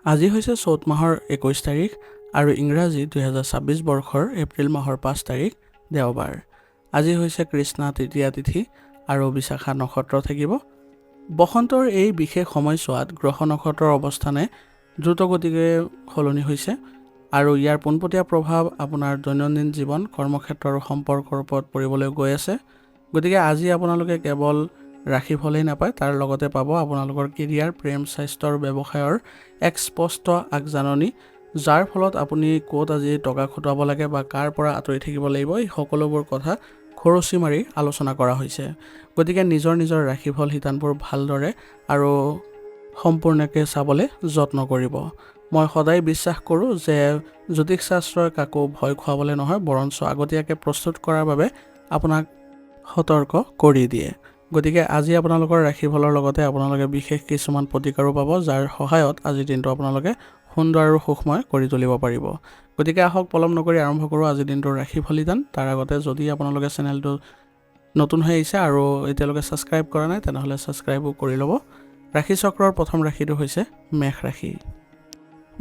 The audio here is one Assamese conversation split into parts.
আজি হৈছে চ'ত মাহৰ 21 তাৰিখ আৰু ইংৰাজী 2026 বৰ্ষৰ এপ্ৰিল মাহৰ 5 তাৰিখ দেওবাৰ। আজি হৈছে কৃষ্ণা তৃতীয়া তিথি আৰু বিশাখা নক্ষত্ৰ থাকিব। বসন্তৰ এই বিশেষ সময়ছোৱাত গ্ৰহ নক্ষত্ৰৰ অৱস্থানে দ্ৰুতগতিৰে সলনি হৈছে আৰু ইয়াৰ পোনপটীয়া প্ৰভাৱ আপোনাৰ দৈনন্দিন জীৱন, কৰ্মক্ষেত্ৰ আৰু সম্পৰ্কৰ ওপৰত পৰিবলৈ গৈ আছে। গতিকে আজি আপোনালোকে কেৱল ৰাশিফলেই নাপায়, তাৰ লগতে পাব আপোনালোকৰ কেৰিয়াৰ, প্ৰেম, স্বাস্থ্য আৰু ব্যৱসায়ৰ এক স্পষ্ট আগজাননী, যাৰ ফলত আপুনি ক'ত আজি টকা খটুৱাব লাগে বা কাৰ পৰা আঁতৰি থাকিব লাগিব, এই সকলোবোৰ কথা খৰচি মাৰি আলোচনা কৰা হৈছে। গতিকে নিজৰ ৰাশিফল শিতানবোৰ ভালদৰে আৰু সম্পূৰ্ণকৈ চাবলৈ যত্ন কৰিব। মই সদায় বিশ্বাস কৰোঁ যে জ্যোতিষ শাস্ত্ৰই কাকো ভয় খুৱাবলৈ নহয়, বৰঞ্চ আগতীয়াকৈ প্ৰস্তুত কৰাৰ বাবে আপোনাক সতৰ্ক কৰি দিয়ে। গতিকে আজি আপোনালোকৰ ৰাশিফলৰ লগতে আপোনালোকে বিশেষ কিছুমান প্ৰতিকাৰো পাব, যাৰ সহায়ত আজিৰ দিনটো আপোনালোকে সুন্দৰ আৰু সুখময় কৰি তুলিব পাৰিব। গতিকে আহক পলম নকৰি আৰম্ভ কৰোঁ আজিৰ দিনটোৰ ৰাশিফল শিতান। তাৰ আগতে যদি আপোনালোকে চেনেলটো নতুন হৈ আহিছে আৰু এতিয়ালৈকে ছাবস্ক্ৰাইব কৰা নাই, তেনেহ'লে ছাবস্ক্ৰাইবো কৰি ল'ব। ৰাশিচক্ৰৰ প্ৰথম ৰাশিটো হৈছে মেষ ৰাশি।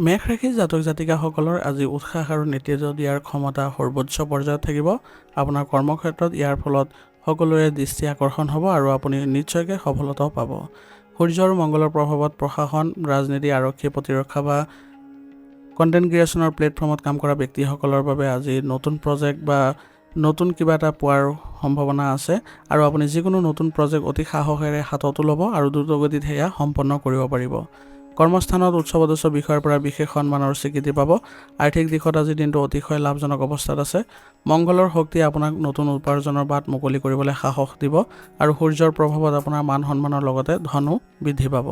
মেষ ৰাশিৰ জাতক জাতিকাসকলৰ আজি উৎসাহ আৰু নেতৃত্ব দিয়াৰ ক্ষমতা সৰ্বোচ্চ পৰ্যায়ত থাকিব। আপোনাৰ কৰ্মক্ষেত্ৰত ইয়াৰ ফলত সকলোৰে দৃষ্টি আকৰ্ষণ হ'ব আৰু আপুনি নিশ্চয়কৈ সফলতাও পাব। সূৰ্য আৰু মংগলৰ প্ৰভাৱত প্ৰশাসন, ৰাজনীতি, আৰক্ষী, প্ৰতিৰক্ষা বা কণ্টেণ্ট ক্ৰিয়েশ্যনৰ প্লেটফৰ্মত কাম কৰা ব্যক্তিসকলৰ বাবে আজি নতুন প্ৰজেক্ট বা নতুন কিবা এটা পোৱাৰ সম্ভাৱনা আছে আৰু আপুনি যিকোনো নতুন প্ৰজেক্ট অতি সাহসেৰে হাততো ল'ব আৰু দ্ৰুতগতিত সেয়া সম্পন্ন কৰিব পাৰিব। কৰ্মস্থানত উচ্চপদস্থ বিষয়ৰ পৰা বিশেষ সন্মানৰ স্বীকৃতি পাব। আৰ্থিক দিশত আজিৰ দিনটো অতিশয় লাভজনক অৱস্থাত আছে। মংগলৰ শক্তিয়ে আপোনাক নতুন উপাৰ্জনৰ বাট মুকলি কৰিবলৈ সাহস দিব আৰু সূৰ্যৰ প্ৰভাৱত আপোনাৰ মান সন্মানৰ লগতে ধনো বৃদ্ধি পাব।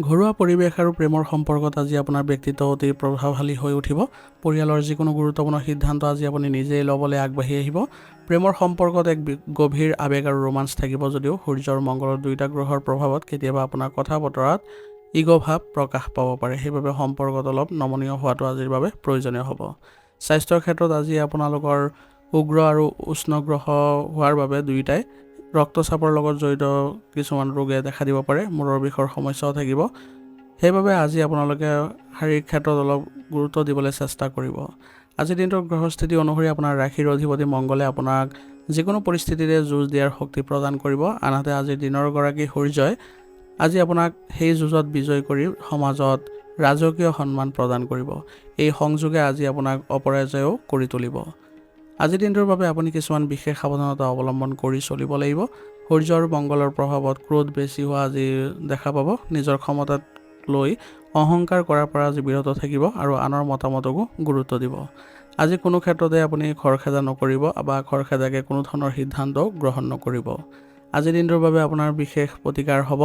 ঘৰুৱা পৰিৱেশ আৰু প্ৰেমৰ সম্পৰ্কত আজি আপোনাৰ ব্যক্তিত্ব অতি প্ৰভাৱশালী হৈ উঠিব। পৰিয়ালৰ যিকোনো গুৰুত্বপূৰ্ণ সিদ্ধান্ত আজি আপুনি নিজেই ল'বলৈ আগবাঢ়ি আহিব। প্ৰেমৰ সম্পৰ্কত এক গভীৰ আৱেগ আৰু ৰোমাঞ্চ থাকিব যদিও সূৰ্য আৰু মংগলৰ দুয়োটা গ্ৰহৰ প্ৰভাৱত কেতিয়াবা আপোনাৰ কথা বতৰাত ইগ' ভাৱ প্ৰকাশ পাব পাৰে। সেইবাবে সম্পৰ্কত অলপ নমনীয় হোৱাটো আজিৰ বাবে প্ৰয়োজনীয় হ'ব। স্বাস্থ্যৰ ক্ষেত্ৰত আজি আপোনালোকৰ উগ্ৰ আৰু উষ্ণ গ্ৰহ হোৱাৰ বাবে দুয়োটাই ৰক্তচাপৰ লগত জড়িত কিছুমান ৰোগে দেখা দিব পাৰে। মূৰৰ বিষৰ সমস্যাও থাকিব। সেইবাবে আজি আপোনালোকে শাৰীৰিক ক্ষেত্ৰত অলপ গুৰুত্ব দিবলৈ চেষ্টা কৰিব। আজিৰ দিনটোৰ গ্ৰহস্থিতি অনুসৰি আপোনাৰ ৰাশিৰ অধিপতি মংগলে আপোনাক যিকোনো পৰিস্থিতিৰে যুঁজ দিয়াৰ শক্তি প্ৰদান কৰিব। আনহাতে আজিৰ দিনৰ গৰাকী সূৰ্যই আজি আপোনাক সেই যুঁজত বিজয় কৰি সমাজত ৰাজকীয় সন্মান প্ৰদান কৰিব। এই সংযোগে আজি আপোনাক অপৰাজয়ো কৰি তুলিব। আজিৰ দিনটোৰ বাবে আপুনি কিছুমান বিশেষ সাৱধানতা অৱলম্বন কৰি চলিব লাগিব। সূৰ্য আৰু মংগলৰ প্ৰভাৱত ক্ৰোধ বেছি হোৱা আজি দেখা পাব। নিজৰ ক্ষমতাক লৈ অহংকাৰ কৰাৰ পৰা আজি বিৰত থাকিব আৰু আনৰ মতামতকো গুৰুত্ব দিব। আজি কোনো ক্ষেত্ৰতে আপুনি খৰখেদা নকৰিব বা খৰখেদাকৈ কোনো ধৰণৰ সিদ্ধান্তও গ্ৰহণ নকৰিব। আজিৰ দিনটোৰ বাবে আপোনাৰ বিশেষ প্ৰতিকাৰ হ'ব।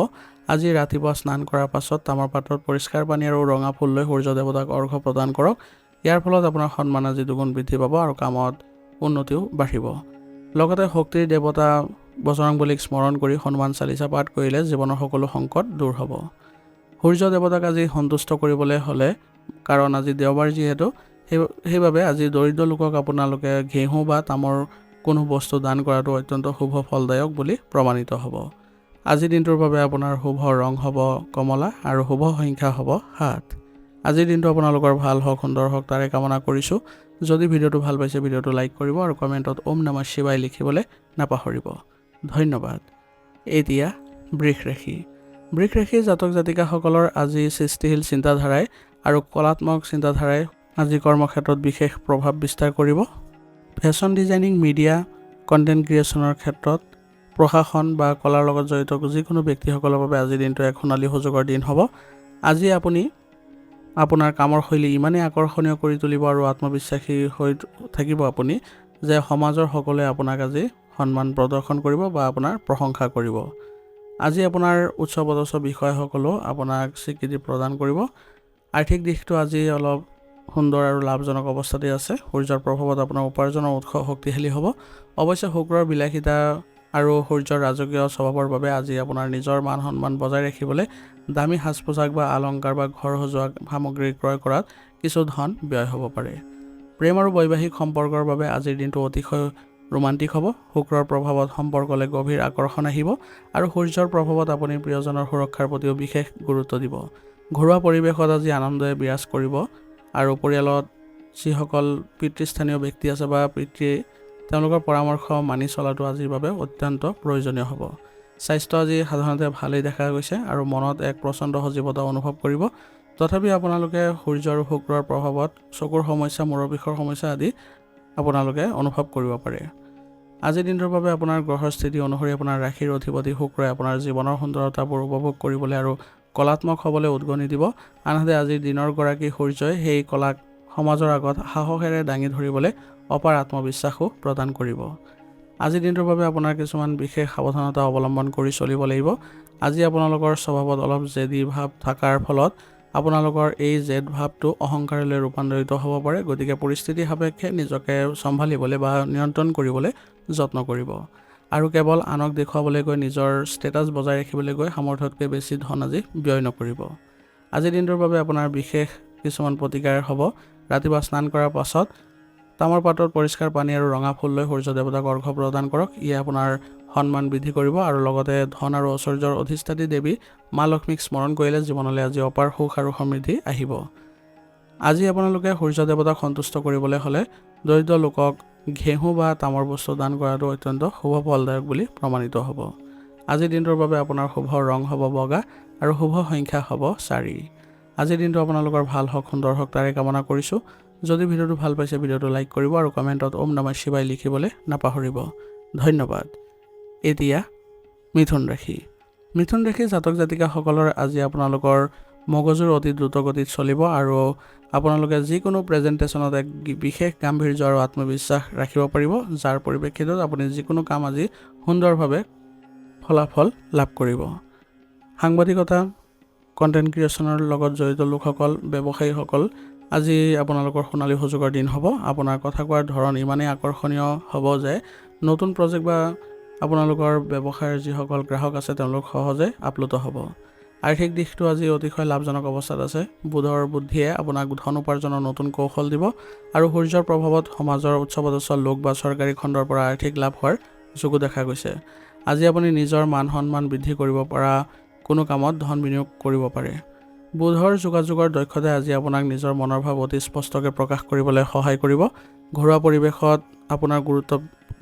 আজি ৰাতিপুৱা স্নান কৰাৰ পাছত তামৰ পাত্ৰত পৰিষ্কাৰ পানী আৰু ৰঙা ফুল লৈ সূৰ্য দেৱতাক অৰ্ঘ্য প্ৰদান কৰক। ইয়াৰ ফলত আপোনাৰ সন্মান আজি দুগুণ বৃদ্ধি পাব আৰু কামত উন্নতিও বাঢ়িব। লগতে শক্তিৰ দেৱতা বজৰংবলীক স্মৰণ কৰি হনুমান চালিচা পাঠ কৰিলে জীৱনৰ সকলো সংকট দূৰ হ'ব। সূৰ্য দেৱতাক আজি সন্তুষ্ট কৰিবলৈ হ'লে, কাৰণ আজি দেওবাৰ যিহেতু, সেইবাবে আজি দৰিদ্ৰ লোকক আপোনালোকে ঘেঁহু বা তামৰ কোনো বস্তু দান কৰাটো অত্যন্ত শুভ ফলদায়ক বুলি প্ৰমাণিত হ'ব। আজিৰ দিনটোৰ বাবে আপোনাৰ শুভ ৰং হ'ব কমলা আৰু শুভ সংখ্যা হ'ব 7। আজিৰ দিনটো আপোনালোকৰ ভাল হওক, সুন্দৰ হওক, তাৰে কামনা কৰিছোঁ। যদি ভিডিঅ'টো ভাল পাইছে ভিডিঅ'টো লাইক কৰিব আৰু কমেণ্টত ওম নমঃ শিৱায় লিখিবলৈ নাপাহৰিব। ধন্যবাদ। এতিয়া বৃষ ৰাশি। বৃষ ৰাশিৰ জাতক জাতিকাসকলৰ আজি সৃষ্টিশীল চিন্তাধাৰাই আৰু কলাত্মক চিন্তাধাৰাই আজি কৰ্মক্ষেত্ৰত বিশেষ প্ৰভাৱ বিস্তাৰ কৰিব। ফেশ্বন ডিজাইনিং, মিডিয়া, কণ্টেণ্ট ক্ৰিয়েশ্যনৰ ক্ষেত্ৰত, প্ৰশাসন বা কলাৰ লগত জড়িত যিকোনো ব্যক্তিসকলৰ বাবে আজিৰ দিনটো এক সোণালী সুযোগৰ দিন হ'ব। আজি আপুনি আপোনাৰ কামৰ শৈলী ইমানেই আকৰ্ষণীয় কৰি তুলিব আৰু আত্মবিশ্বাসী হৈ থাকিব আপুনি যে সমাজৰ সকলোৱে আপোনাক আজি সন্মান প্ৰদৰ্শন কৰিব বা আপোনাৰ প্ৰশংসা কৰিব। আজি আপোনাৰ উচ্চপদস্থ বিষয়াসকলেও আপোনাক স্বীকৃতি প্ৰদান কৰিব। আৰ্থিক দিশটো আজি অলপ সুন্দৰ আৰু লাভজনক অৱস্থাতে আছে। সূৰ্যৰ প্ৰভাৱত আপোনাৰ উপাৰ্জনৰ উৎস শক্তিশালী হ'ব। অৱশ্যে শুক্ৰৰ বিলাসিতা আৰু সূৰ্যৰ ৰাজকীয় স্বভাৱৰ বাবে আজি আপোনাৰ নিজৰ মান সন্মান বজাই ৰাখিবলৈ দামী সাজ পোছাক বা অলংকাৰ বা ঘৰ সজোৱা সামগ্ৰী ক্ৰয় কৰাত কিছু ধন ব্যয় হ'ব পাৰে। প্ৰেম আৰু বৈবাহিক সম্পৰ্কৰ বাবে আজিৰ দিনটো অতিশয় ৰোমান্টিক হ'ব। শুক্ৰৰ প্ৰভাৱত সম্পৰ্কলৈ গভীৰ আকৰ্ষণ আহিব আৰু সূৰ্যৰ প্ৰভাৱত আপুনি প্ৰিয়জনৰ সুৰক্ষাৰ প্ৰতিও বিশেষ গুৰুত্ব দিব। ঘৰুৱা পৰিৱেশত আজি আনন্দই বিৰাজ কৰিব আৰু পৰিয়ালত যিসকল পিতৃস্থানীয় ব্যক্তি আছে বা পিতৃ তেওঁলোকৰ পৰামৰ্শ মানি চলাটো আজিৰ বাবে অত্যন্ত প্ৰয়োজনীয় হ'ব। স্বাস্থ্য আজি সাধাৰণতে ভালেই দেখা গৈছে আৰু মনত এক প্ৰচণ্ড সজীৱতা অনুভৱ কৰিব। তথাপি আপোনালোকে সূৰ্য আৰু শুক্ৰৰ প্ৰভাৱত চকুৰ সমস্যা, মূৰৰ বিষৰ সমস্যা আদি আপোনালোকে অনুভৱ কৰিব পাৰে। আজিৰ দিনটোৰ বাবে আপোনাৰ গ্ৰহৰ স্থিতি অনুসৰি আপোনাৰ ৰাশিৰ অধিপতি শুক্ৰই আপোনাৰ জীৱনৰ সুন্দৰতাবোৰ উপভোগ কৰিবলৈ আৰু কলাত্মক হ'বলৈ উদগনি দিব। আনহাতে আজিৰ দিনৰ গৰাকী সূৰ্যই সেই কলাক সমাজৰ আগত সাহসেৰে দাঙি ধৰিবলৈ অপাৰ আত্মবিশ্বাসো প্ৰদান কৰিব। আজিৰ দিনটোৰ বাবে আপোনাৰ কিছুমান বিশেষ সাৱধানতা অৱলম্বন কৰি চলিব লাগিব। আজি আপোনালোকৰ স্বভাৱত অলপ জেদী ভাৱ থকাৰ ফলত আপোনালোকৰ এই জেদ ভাৱটো অহংকাৰলৈ ৰূপান্তৰিত হ'ব পাৰে। গতিকে পৰিস্থিতি সাপেক্ষে নিজকে চম্ভালিবলৈ বা নিয়ন্ত্ৰণ কৰিবলৈ যত্ন কৰিব আৰু কেৱল আনক দেখুৱাবলৈ গৈ নিজৰ ষ্টেটাছ বজাই ৰাখিবলৈ গৈ সামৰ্থ্যতকৈ বেছি ধন আজি ব্যয় নকৰিব। আজিৰ দিনটোৰ বাবে আপোনাৰ বিশেষ কিছুমান প্ৰতিকাৰ হ'ব। ৰাতিপুৱা স্নান কৰাৰ পাছত তামৰ পাত্ৰত পৰিষ্কাৰ পানী আৰু ৰঙা ফুল লৈ সূৰ্য দেৱতাক অৰ্ঘ্য প্ৰদান কৰক। ইয়ে আপোনাৰ সন্মান বৃদ্ধি কৰিব আৰু লগতে ধন আৰু ঐশ্বৰ্যৰ অধিষ্ঠাত্ৰী দেৱী মা লক্ষ্মীক স্মৰণ কৰিলে জীৱনলৈ আজি অপাৰ সুখ আৰু সমৃদ্ধি আহিব। আজি আপোনালোকে সূৰ্য দেৱতাক সন্তুষ্ট কৰিবলৈ হ'লে দৰিদ্ৰ লোকক ঘেঁহু বা তামৰ বস্তু দান কৰাটো অত্যন্ত শুভ ফলদায়ক বুলি প্ৰমাণিত হ'ব। আজিৰ দিনটোৰ বাবে আপোনাৰ শুভ ৰং হ'ব বগা আৰু শুভ সংখ্যা হ'ব 4। আজিৰ দিনটো আপোনালোকৰ ভাল হওক, সুন্দৰ হওক তাৰে কামনা কৰিছোঁ। যদি ভিডিঅ'টো ভাল পাইছে ভিডিঅ'টো লাইক কৰিব আৰু কমেণ্টত ওম নমঃ শিৱায় লিখিবলৈ নাপাহৰিব। ধন্যবাদ। এতিয়া মিথুন ৰাশি। মিথুন ৰাশিৰ জাতক জাতিকাসকলৰ আজি আপোনালোকৰ মগজুৰ অতি দ্ৰুতগতিত চলিব আৰু আপোনালোকে যিকোনো প্ৰেজেণ্টেশ্যনত এক বিশেষ গাম্ভীৰ্য আৰু আত্মবিশ্বাস ৰাখিব পাৰিব, যাৰ পৰিপ্ৰেক্ষিতত আপুনি যিকোনো কাম আজি সুন্দৰভাৱে ফলাফল লাভ কৰিব। সাংবাদিকতা, কণ্টেণ্ট ক্ৰিয়েশ্যনৰ লগত জড়িত লোকসকল, ব্যৱসায়ীসকল আজি আপোনালোকৰ সোণালী সুযোগৰ দিন হ'ব। আপোনাৰ কথা কোৱাৰ ধৰণ ইমানেই আকৰ্ষণীয় হ'ব যে নতুন প্ৰজেক্ট বা আপোনালোকৰ ব্যৱসায়ৰ যিসকল গ্ৰাহক আছে তেওঁলোক সহজে আপ্লুত হ'ব। আৰ্থিক দিশটো আজি অতিশয় লাভজনক অৱস্থাত আছে। বুধৰ বুদ্ধিয়ে আপোনাক ধন উপাৰ্জনৰ নতুন কৌশল দিব আৰু সূৰ্যৰ প্ৰভাৱত সমাজৰ উচ্চ পদস্থ লোক বা চৰকাৰী খণ্ডৰ পৰা আৰ্থিক লাভ হোৱাৰ যোগো দেখা গৈছে। আজি আপুনি নিজৰ মান সন্মান বৃদ্ধি কৰিব পৰা কোনো কামত ধন বিনিয়োগ কৰিব পাৰে। বুধৰ যোগাযোগৰ দক্ষতাই আজি আপোনাক নিজৰ মনৰ ভাৱ অতি স্পষ্টকৈ প্ৰকাশ কৰিবলৈ সহায় কৰিব। ঘৰুৱা পৰিৱেশত আপোনাৰ গুৰুত্ব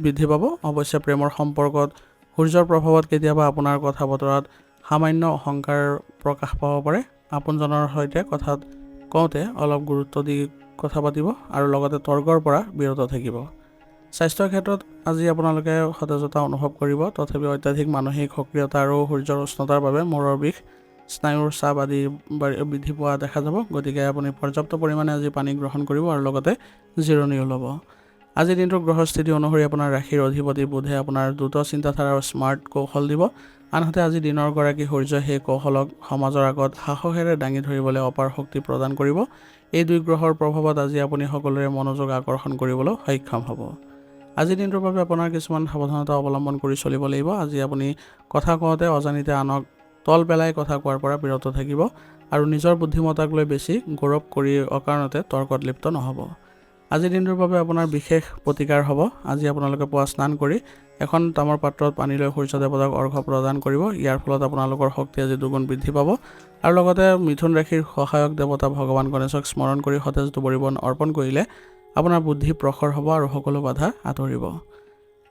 বৃদ্ধি পাব। অৱশ্যে প্ৰেমৰ সম্পৰ্কত সূৰ্যৰ প্ৰভাৱত কেতিয়াবা আপোনাৰ কথা বতৰাত সামান্য অহংকাৰ প্ৰকাশ পাব পাৰে। আপোনজনৰ সৈতে কথাত কওঁতে অলপ গুৰুত্ব দি কথা পাতিব আৰু লগতে তৰ্কৰ পৰা বিৰত থাকিব। স্বাস্থ্যৰ ক্ষেত্ৰত আজি আপোনালোকে সতেজতা অনুভৱ কৰিব। তথাপি অত্যাধিক মানসিক সক্ৰিয়তা আৰু সূৰ্যৰ উষ্ণতাৰ বাবে মূৰৰ বিষ, স্নায়ুৰ চাপ আদি বৃদ্ধি পোৱা দেখা যাব। গতিকে আপুনি পৰ্যাপ্ত পৰিমাণে আজি পানী গ্ৰহণ কৰিব আৰু লগতে জিৰণিও ল'ব। আজিৰ দিনটোৰ গ্ৰহৰ স্থিতি অনুসৰি আপোনাৰ ৰাশিৰ অধিপতি বুধে আপোনাৰ দ্ৰুত চিন্তাধাৰা আৰু স্মাৰ্ট কৌশল দিব। আনহাতে আজি দিনৰ গৰাকী সূৰ্যই সেই কৌশলক সমাজৰ আগত সাহসেৰে দাঙি ধৰিবলৈ অপাৰ শক্তি প্ৰদান কৰিব। এই দুই গ্ৰহৰ প্ৰভাৱত আজি আপুনি সকলোৰে মনোযোগ আকৰ্ষণ কৰিবলৈ সক্ষম হ'ব। আজিৰ দিনটোৰ বাবে আপোনাৰ কিছুমান সাৱধানতা অৱলম্বন কৰি চলিব লাগিব। আজি আপুনি কথা কওঁতে অজানিতে আনক তল পেলাই কথা কোৱাৰ পৰা বিৰত থাকিব আৰু নিজৰ বুদ্ধিমত্তাক লৈ বেছি গৌৰৱ কৰি অকাৰণতে তৰ্কত লিপ্ত নহ'ব। আজিৰ দিনটোৰ বাবে আপোনাৰ বিশেষ প্ৰতিকাৰ হ'ব। আজি আপোনালোকে পুৱা স্নান কৰি এখন তামৰ পাত্ৰত পানী লৈ সূৰ্য দেৱতাক অৰ্ঘ্য প্ৰদান কৰিব। ইয়াৰ ফলত আপোনালোকৰ শক্তি আজি দুগুণ বৃদ্ধি পাব আৰু লগতে মিথুন ৰাশিৰ সহায়ক দেৱতা ভগৱান গণেশক স্মৰণ কৰি সতেজ দুবৰি বন অৰ্পণ কৰিলে আপোনাৰ বুদ্ধি প্ৰখৰ হ'ব আৰু সকলো বাধা আঁতৰিব।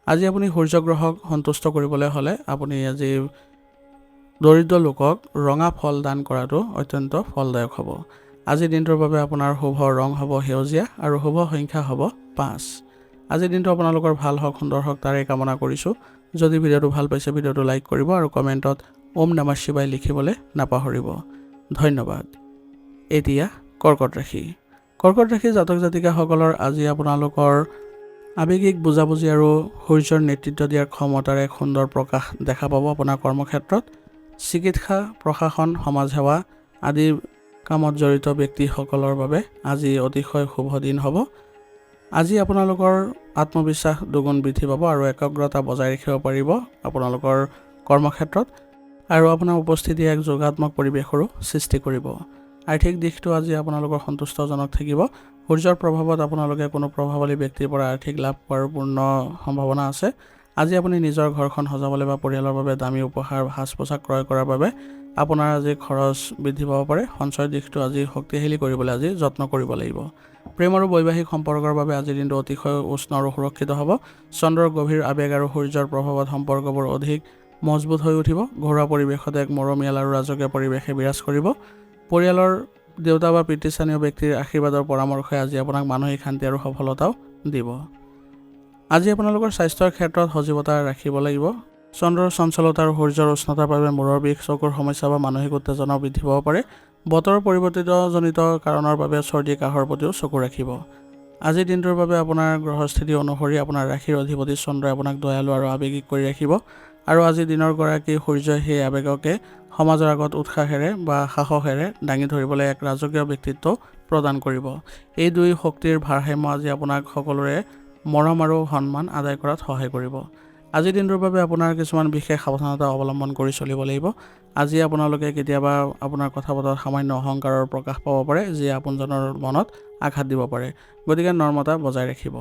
আজি আপুনি সূৰ্য গ্ৰহক সন্তুষ্ট কৰিবলৈ হ'লে আপুনি আজি দৰিদ্ৰ লোকক ৰঙা ফল দান কৰাটো অত্যন্ত ফলদায়ক হ'ব। আজিৰ দিনটোৰ বাবে আপোনাৰ শুভ ৰং হ'ব সেউজীয়া আৰু শুভ সংখ্যা হ'ব 5। আজিৰ দিনটো আপোনালোকৰ ভাল হওক, সুন্দৰ হওক তাৰে কামনা কৰিছোঁ। যদি ভিডিঅ'টো ভাল পাইছে ভিডিঅ'টো লাইক কৰিব আৰু কমেণ্টত ওম নমঃ শিৱায় লিখিবলৈ নাপাহৰিব। ধন্যবাদ। এতিয়া কৰ্কট ৰাশি। কৰ্কট ৰাশিৰ জাতক জাতিকাসকলৰ আজি আপোনালোকৰ আৱেগিক বুজাবুজি আৰু সূৰ্যৰ নেতৃত্ব দিয়াৰ ক্ষমতাৰ এক সুন্দৰ প্ৰকাশ দেখা পাব। আপোনাৰ কৰ্মক্ষেত্ৰত চিকিৎসা, প্ৰশাসন, সমাজসেৱা আদি কামত জড়িত ব্যক্তিসকলৰ বাবে আজি অতিশয় শুভ দিন হ'ব। আজি আপোনালোকৰ আত্মবিশ্বাস দুগুণ বৃদ্ধি পাব আৰু একাগ্ৰতা বজাই ৰাখিব পাৰিব আপোনালোকৰ কৰ্মক্ষেত্ৰত আৰু আপোনাৰ উপস্থিতি এক যোগাত্মক পৰিৱেশৰো সৃষ্টি কৰিব। আৰ্থিক দিশটো আজি আপোনালোকৰ সন্তুষ্টজনক থাকিব। সূৰ্যৰ প্ৰভাৱত আপোনালোকে কোনো প্ৰভাৱশালী ব্যক্তিৰ পৰা আৰ্থিক লাভ পোৱাৰ পূৰ্ণ সম্ভাৱনা আছে। আজি আপুনি নিজৰ ঘৰখন সজাবলৈ বা পৰিয়ালৰ বাবে দামী উপহাৰ সাজ পোছাক ক্ৰয় কৰাৰ বাবে আপোনাৰ আজি খৰচ বৃদ্ধি পাব পাৰে। সঞ্চয়ৰ দিশটো আজি শক্তিশালী কৰিবলৈ আজি যত্ন কৰিব লাগিব। প্ৰেম আৰু বৈবাহিক সম্পৰ্কৰ বাবে আজিৰ দিনটো অতিশয় উষ্ণ আৰু সুৰক্ষিত হ'ব। চন্দ্ৰৰ গভীৰ আৱেগ আৰু সূৰ্যৰ প্ৰভাৱত সম্পৰ্কবোৰ অধিক মজবুত হৈ উঠিব। ঘৰুৱা পৰিৱেশত এক মৰমীয়াল আৰু ৰাজকীয় পৰিৱেশে বিৰাজ কৰিব। পৰিয়ালৰ দেউতা বা পিতৃস্থানীয় ব্যক্তিৰ আশীৰ্বাদৰ পৰামৰ্শই আজি আপোনাক মানসিক শান্তি আৰু সফলতাও দিব। আজি আপোনালোকৰ স্বাস্থ্যৰ ক্ষেত্ৰত সজীৱতা ৰাখিব লাগিব। চন্দ্ৰৰ চঞ্চলতা আৰু সূৰ্যৰ উষ্ণতাৰ বাবে মূৰৰ বিষ, চকুৰ সমস্যা বা মানসিক উত্তেজনাও বৃদ্ধি পাব পাৰে। বতৰ পৰিৱৰ্তিতজনিত কাৰণৰ বাবে চৰ্দি কাহৰ প্ৰতিও চকু ৰাখিব। আজিৰ দিনটোৰ বাবে আপোনাৰ গ্ৰহস্থিতি অনুসৰি আপোনাৰ ৰাশিৰ অধিপতি চন্দ্ৰই আপোনাক দয়ালু আৰু আৱেগিক কৰি ৰাখিব আৰু আজিৰ দিনৰ গৰাকী সূৰ্যই সেই আৱেগকে সমাজৰ আগত উৎসাহেৰে বা সাহসেৰে দাঙি ধৰিবলৈ এক ৰাজকীয় ব্যক্তিত্ব প্ৰদান কৰিব। এই দুই শক্তিৰ ভাৰসাম্য আজি আপোনাক সকলোৰে মৰম আৰু সন্মান আদায় কৰাত সহায় কৰিব। আজিৰ দিনটোৰ বাবে আপোনাৰ কিছুমান বিশেষ সাৱধানতা অৱলম্বন কৰি চলিব লাগিব। আজি আপোনালোকে কেতিয়াবা আপোনাৰ কথা বতৰাত সামান্য অহংকাৰৰ প্ৰকাশ পাব পাৰে, যিয়ে আপোনজনৰ মনত আঘাত দিব পাৰে। গতিকে নৰ্মতা বজাই ৰাখিব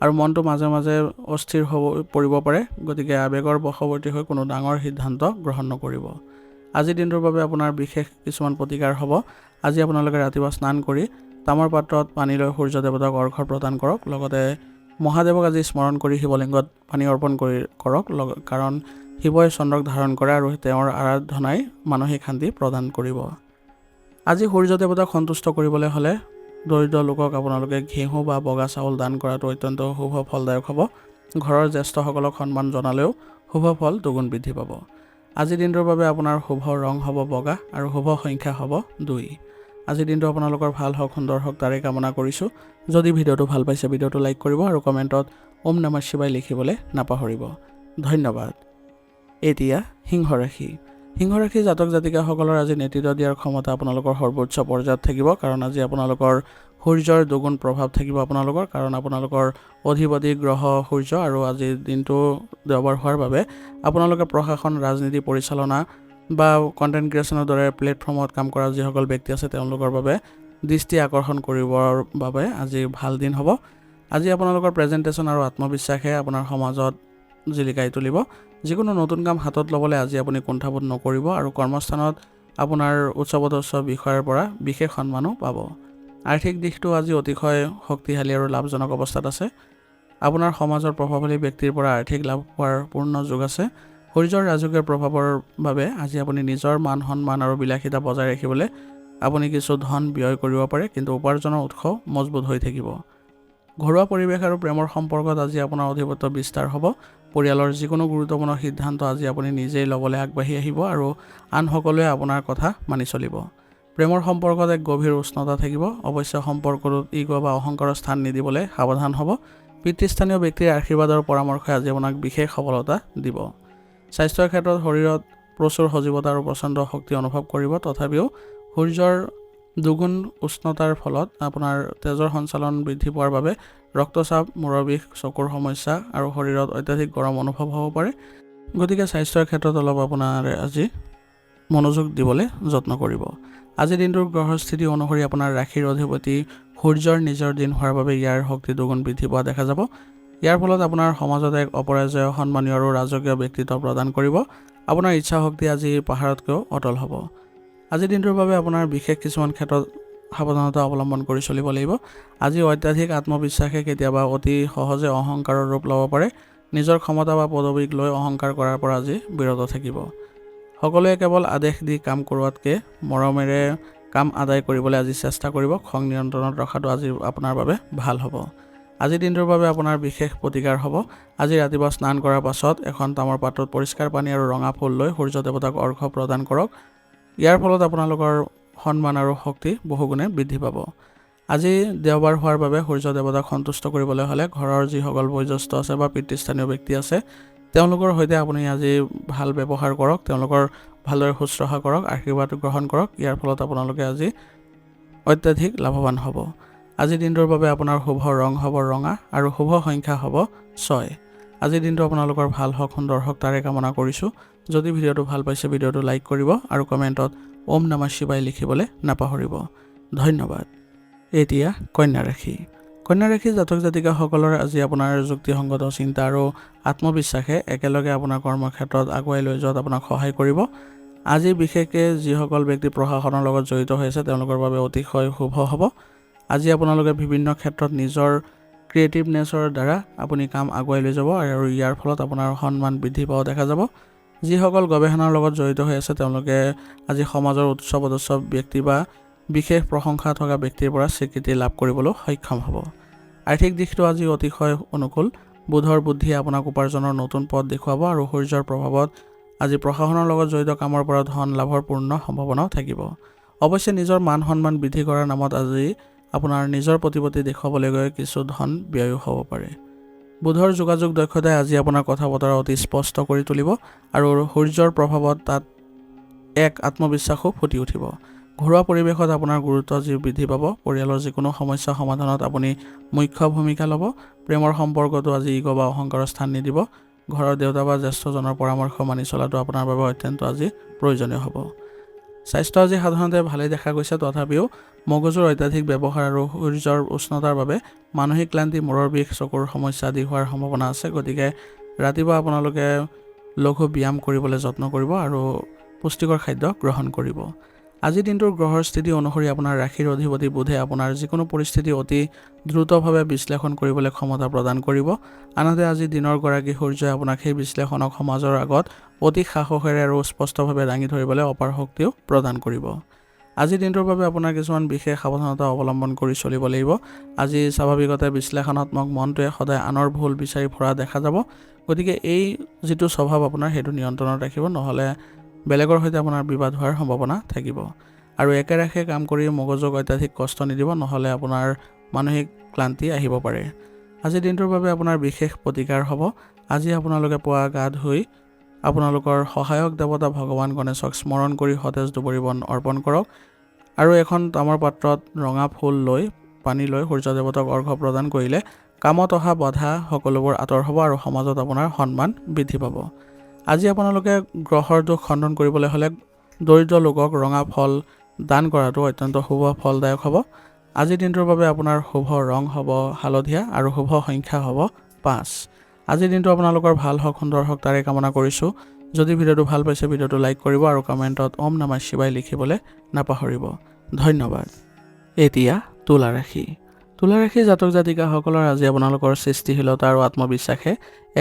আৰু মনটো মাজে মাজে অস্থিৰ হৈ পৰিব পাৰে। গতিকে আৱেগৰ বশৱৰ্তী হৈ কোনো ডাঙৰ সিদ্ধান্ত গ্ৰহণ নকৰিব। আজিৰ দিনটোৰ বাবে আপোনাৰ বিশেষ কিছুমান প্ৰতিকাৰ হ'ব। আজি আপোনালোকে ৰাতিপুৱা স্নান কৰি তামৰ পাত্ৰত পানী লৈ সূৰ্য দেৱতাক অৰ্ঘ্য প্ৰদান কৰক। লগতে মহাদেৱক আজি স্মৰণ কৰি শিৱলিংগত পানী অৰ্পণ কৰক, কাৰণ শিৱই চন্দ্ৰক ধাৰণ কৰে আৰু তেওঁৰ আৰাধনাই মানসিক শান্তি প্ৰদান কৰিব। আজি সূৰ্য দেৱতাক সন্তুষ্ট কৰিবলৈ হ'লে দৰিদ্ৰ লোকক আপোনালোকে ঘেঁহু বা বগা চাউল দান কৰাটো অত্যন্ত শুভ ফলদায়ক হ'ব। ঘৰৰ জ্যেষ্ঠসকলক সন্মান জনালেও শুভ ফল দুগুণ বৃদ্ধি পাব। আজিৰ দিনটোৰ বাবে আপোনাৰ শুভ ৰং হ'ব বগা আৰু শুভ সংখ্যা হ'ব 2। আজিৰ দিনটো আপোনালোকৰ ভাল হওক, সুন্দৰ হওক তাৰে কামনা কৰিছোঁ। যদি ভিডিঅ'টো ভাল পাইছে ভিডিঅ'টো লাইক কৰিব আৰু কমেণ্টত ওম নমঃ শিৱায় লিখিবলৈ নাপাহৰিব। ধন্যবাদ। এতিয়া সিংহ ৰাশি। সিংহ ৰাশি জাতক জাতিকাসকলৰ আজি নেতৃত্ব দিয়াৰ ক্ষমতা আপোনালোকৰ সৰ্বোচ্চ পৰ্যায়ত থাকিব, কাৰণ আজি আপোনালোকৰ সূৰ্যৰ দুগুণ প্ৰভাৱ থাকিব আপোনালোকৰ, কাৰণ আপোনালোকৰ অধিপতি গ্ৰহ সূৰ্য আৰু আজিৰ দিনটো দেওবাৰ হোৱাৰ বাবে আপোনালোকে প্ৰশাসন, ৰাজনীতি পৰিচালনা বা কণ্টেণ্ট ক্ৰিয়েশ্যনৰ দৰে প্লেটফৰ্মত কাম কৰা যিসকল ব্যক্তি আছে তেওঁলোকৰ বাবে দৃষ্টি আকৰ্ষণ কৰিবৰ বাবে আজি ভাল দিন হ'ব। আজি আপোনালোকৰ প্ৰেজেণ্টেশ্যন আৰু আত্মবিশ্বাসে আপোনাৰ সমাজত জিলিকাই তুলিব। যিকোনো নতুন কাম হাতত ল'বলৈ আজি আপুনি কুণ্ঠাবোধ নকৰিব আৰু কৰ্মস্থানত আপোনাৰ উচ্চপদস্থ বিষয়াৰ পৰা বিশেষ সন্মানো পাব। আৰ্থিক দিশটো আজি অতিশয় শক্তিশালী আৰু লাভজনক অৱস্থাত আছে। আপোনাৰ সমাজৰ প্ৰভাৱশালী ব্যক্তিৰ পৰা আৰ্থিক লাভ হোৱাৰ পূৰ্ণ যোগ আছে। সূৰ্যৰ ৰাজকীয় প্ৰভাৱৰ বাবে আজি আপুনি নিজৰ মান সন্মান আৰু বিলাসিতা বজাই ৰাখিবলৈ আপুনি কিছু ধন ব্যয় কৰিব পাৰে, কিন্তু উপাৰ্জনৰ উৎস মজবুত হৈ থাকিব। ঘৰুৱা পৰিৱেশ আৰু প্ৰেমৰ সম্পৰ্কত আজি আপোনাৰ আধিপত্য বিস্তাৰ হ'ব। পৰিয়ালৰ যিকোনো গুৰুত্বপূৰ্ণ সিদ্ধান্ত আজি আপুনি নিজেই ল'বলৈ আগবাঢ়ি আহিব আৰু আন সকলোৱে আপোনাৰ কথা মানি চলিব। প্ৰেমৰ সম্পৰ্কত এক গভীৰ উষ্ণতা থাকিব। অৱশ্যে সম্পৰ্কটোত ইগ' বা অহংকাৰৰ স্থান নিদিবলৈ সাৱধান হ'ব। পিতৃস্থানীয় ব্যক্তিৰ আশীৰ্বাদৰ পৰামৰ্শই আজি আপোনাক বিশেষ সফলতা দিব। স্বাস্থ্যৰ ক্ষেত্ৰত শৰীৰত প্ৰচুৰ সজীৱতা আৰু প্ৰচণ্ড শক্তি অনুভৱ কৰিব। তথাপিও সূৰ্যৰ দুগুণ উষ্ণতাৰ ফলত আপোনাৰ তেজৰ সঞ্চালন বৃদ্ধি পোৱাৰ বাবে ৰক্তচাপ, মূৰৰ বিষ, চকুৰ সমস্যা আৰু শৰীৰত অত্যাধিক গৰম অনুভৱ হ'ব পাৰে। গতিকে স্বাস্থ্যৰ ক্ষেত্ৰত অলপ আপোনাৰ আজি মনোযোগ দিবলৈ যত্ন কৰিব। আজিৰ দিনটোৰ গ্ৰহস্থিতি অনুসৰি আপোনাৰ ৰাশিৰ অধিপতি সূৰ্যৰ নিজৰ দিন হোৱাৰ বাবে ইয়াৰ শক্তি দুগুণ বৃদ্ধি পোৱা দেখা যাব। ইয়াৰ ফলত আপোনাৰ সমাজত এক অপৰাজয়, সন্মানীয় আৰু ৰাজকীয় ব্যক্তিত্ব প্ৰদান কৰিব। আপোনাৰ ইচ্ছা শক্তি আজি পাহাৰতকৈও অটল হ'ব। আজিৰ দিনটোৰ বাবে আপোনাৰ বিশেষ কিছুমান ক্ষেত্ৰত সাৱধানতা অৱলম্বন কৰি চলিব লাগিব। আজি অত্যাধিক আত্মবিশ্বাসে কেতিয়াবা অতি সহজে অহংকাৰৰ ৰূপ ল'ব পাৰে। নিজৰ ক্ষমতা বা পদবীক লৈ অহংকাৰ কৰাৰ পৰা আজি বিৰত থাকিব। সকলোৱে কেৱল আদেশ দি কাম কৰোৱাতকৈ মৰমেৰে কাম আদায় কৰিবলৈ আজি চেষ্টা কৰিব। খং নিয়ন্ত্ৰণত ৰখাটো আজি আপোনাৰ বাবে ভাল হ'ব। আজিৰ দিনটোৰ বাবে আপোনাৰ বিশেষ প্ৰতিকাৰ হ'ব। আজি ৰাতিপুৱা স্নান কৰাৰ পাছত এখন তামৰ পাত্ৰত পৰিষ্কাৰ পানী আৰু ৰঙা ফুল লৈ সূৰ্য দেৱতাক অৰ্ঘ্য প্ৰদান কৰক। ইয়াৰ ফলত আপোনালোকৰ সন্মান আৰু শক্তি বহুগুণে বৃদ্ধি পাব। আজি দেওবাৰ হোৱাৰ বাবে সূৰ্য দেৱতাক সন্তুষ্ট কৰিবলৈ হ'লে ঘৰৰ যিসকল বয়োজ্যেষ্ঠ আছে বা পিতৃস্থানীয় ব্যক্তি আছে তেওঁলোকৰ সৈতে আপুনি আজি ভাল ব্যৱহাৰ কৰক, তেওঁলোকৰ ভালদৰে শুশ্ৰূষা কৰক, আশীৰ্বাদ গ্ৰহণ কৰক। ইয়াৰ ফলত আপোনালোকে আজি অত্যাধিক লাভৱান হ'ব। আজিৰ দিনটোৰ বাবে আপোনাৰ শুভ ৰং হ'ব ৰঙা আৰু শুভ সংখ্যা হ'ব 6। আজিৰ দিনটো আপোনালোকৰ ভাল হওক, সুন্দৰ হওক তাৰে কামনা কৰিছোঁ। যদি ভিডিঅ'টো ভাল পাইছে ভিডিঅ'টো লাইক কৰিব আৰু কমেণ্টত ওম নমঃ শিৱায় লিখিবলৈ নাপাহৰিব। ধন্যবাদ। এতিয়া কন্যা ৰাশি। কন্যা ৰাশি জাতক জাতিকাসকলৰ আজি আপোনাৰ যুক্তিসংগত চিন্তা আৰু আত্মবিশ্বাসে একেলগে আপোনাৰ কৰ্মক্ষেত্ৰত আগুৱাই লৈ যোৱাত আপোনাক সহায় কৰিব। আজি বিশেষকৈ যিসকল ব্যক্তি প্ৰশাসনৰ লগত জড়িত হৈ আছে তেওঁলোকৰ বাবে অতিশয় শুভ হ'ব। আজি আপোনালোকে বিভিন্ন ক্ষেত্ৰত নিজৰ ক্ৰিয়েটিভনেছৰ দ্বাৰা আপুনি কাম আগুৱাই লৈ যাব আৰু ইয়াৰ ফলত আপোনাৰ সন্মান বৃদ্ধি পোৱা দেখা যাব। যিসকল গৱেষণাৰ লগত জড়িত হৈ আছে তেওঁলোকে আজি সমাজৰ উচ্চ পদস্থ ব্যক্তি বা বিশেষ প্ৰশংসা থকা ব্যক্তিৰ পৰা স্বীকৃতি লাভ কৰিবলৈ সক্ষম হ'ব। আৰ্থিক দিশটো আজি অতিশয় অনুকূল। বুধৰ বুদ্ধিয়ে আপোনাক উপাৰ্জনৰ নতুন পথ দেখুৱাব আৰু সূৰ্যৰ প্ৰভাৱত আজি প্ৰশাসনৰ লগত জড়িত কামৰ পৰা ধন লাভৰ পূৰ্ণ সম্ভাৱনাও থাকিব। অৱশ্যে নিজৰ মান সন্মান বৃদ্ধি কৰাৰ নামত আজি আপোনাৰ নিজৰ প্ৰতিপত্তি দেখুৱাবলৈ গৈ কিছু ধন ব্যয়ো হ'ব পাৰে। বুধৰ যোগাযোগ দক্ষতাই আজি আপোনাৰ কথা বতৰা অতি স্পষ্ট কৰি তুলিব আৰু সূৰ্যৰ প্ৰভাৱত তাত এক আত্মবিশ্বাসো ফুটি উঠিব। ঘৰুৱা পৰিৱেশত আপোনাৰ গুৰুত্ব যি বৃদ্ধি পাব। পৰিয়ালৰ যিকোনো সমস্যা সমাধানত আপুনি মুখ্য ভূমিকা ল'ব। প্ৰেমৰ সম্পৰ্কতো আজি ইগ' বা অহংকাৰৰ স্থান নিদিব। ঘৰৰ দেউতা বা জ্যেষ্ঠজনৰ পৰামৰ্শ মানি চলাটো আপোনাৰ বাবে অত্যন্ত আজি প্ৰয়োজনীয় হ'ব। স্বাস্থ্য আজি সাধাৰণতে ভালেই দেখা গৈছে, তথাপিও মগজুৰ অত্যাধিক ব্যৱহাৰ আৰু সূৰ্যৰ উষ্ণতাৰ বাবে মানসিক ক্লান্তি, মূৰৰ বিষ, চকুৰ সমস্যা আদি হোৱাৰ সম্ভাৱনা আছে। গতিকে ৰাতিপুৱা আপোনালোকে লঘু ব্যায়াম কৰিবলৈ যত্ন কৰিব আৰু পুষ্টিকৰ খাদ্য গ্ৰহণ কৰিব। আজিৰ দিনটোৰ গ্ৰহৰ স্থিতি অনুসৰি আপোনাৰ ৰাশিৰ অধিপতি বুধে আপোনাৰ যিকোনো পৰিস্থিতি অতি দ্ৰুতভাৱে বিশ্লেষণ কৰিবলৈ ক্ষমতা প্ৰদান কৰিব। আনহাতে আজি দিনৰ গৰাকী সূৰ্যই আপোনাক সেই বিশ্লেষণক সমাজৰ আগত অতি সাহসেৰে আৰু স্পষ্টভাৱে দাঙি ধৰিবলৈ অপাৰ শক্তিও প্ৰদান কৰিব। আজিৰ দিনটোৰ বাবে আপোনাৰ কিছুমান বিশেষ সাৱধানতা অৱলম্বন কৰি চলিব লাগিব। আজি স্বাভাৱিকতে বিশ্লেষণাত্মক মনটোৱে সদায় আনৰ ভুল বিচাৰি ফুৰা দেখা যাব। গতিকে এই যিটো স্বভাৱ আপোনাৰ সেইটো নিয়ন্ত্ৰণত ৰাখিব, নহ'লে বেলেগৰ সৈতে আপোনাৰ বিবাদ হোৱাৰ সম্ভাৱনা থাকিব। আৰু একেৰাখে কাম কৰি মগজুক অত্যাধিক কষ্ট নিদিব, নহ'লে আপোনাৰ মানসিক ক্লান্তি আহিব পাৰে। আজিৰ দিনটোৰ বাবে আপোনাৰ বিশেষ প্ৰতিকাৰ হ'ব। আজি আপোনালোকে পুৱা গা ধুই আপোনালোকৰ সহায়ক দেৱতা ভগৱান গণেশক স্মৰণ কৰি সতেজ দুবৰি বন অৰ্পণ কৰক আৰু এখন তামৰ পাত্ৰত ৰঙা ফুল লৈ পানী লৈ সূৰ্য দেৱতাক অৰ্ঘ্য প্ৰদান কৰিলে কামত অহা বাধা সকলোবোৰ আঁতৰ হ'ব আৰু সমাজত আপোনাৰ সন্মান বৃদ্ধি পাব। আজি আপোনালোকে গ্ৰহৰ দোষ খণ্ডন কৰিবলৈ হ'লে দৰিদ্ৰ লোকক ৰঙা ফল দান কৰাটো অত্যন্ত শুভ ফলদায়ক হ'ব। আজিৰ দিনটোৰ বাবে আপোনাৰ শুভ ৰং হ'ব হালধীয়া আৰু শুভ সংখ্যা হ'ব 5। আজিৰ দিনটো আপোনালোকৰ ভাল হওক, সুন্দৰ হওক তাৰে কামনা কৰিছোঁ। যদি ভিডিঅ'টো ভাল পাইছে ভিডিঅ'টো লাইক কৰিব আৰু কমেণ্টত ওম নমঃ শিৱায় লিখিবলৈ নাপাহৰিব। ধন্যবাদ। এতিয়া তুলা ৰাশি। তুলা ৰাশি জাতক জাতিকাসকলৰ আজি আপোনালোকৰ সৃষ্টিশীলতা আৰু আত্মবিশ্বাসে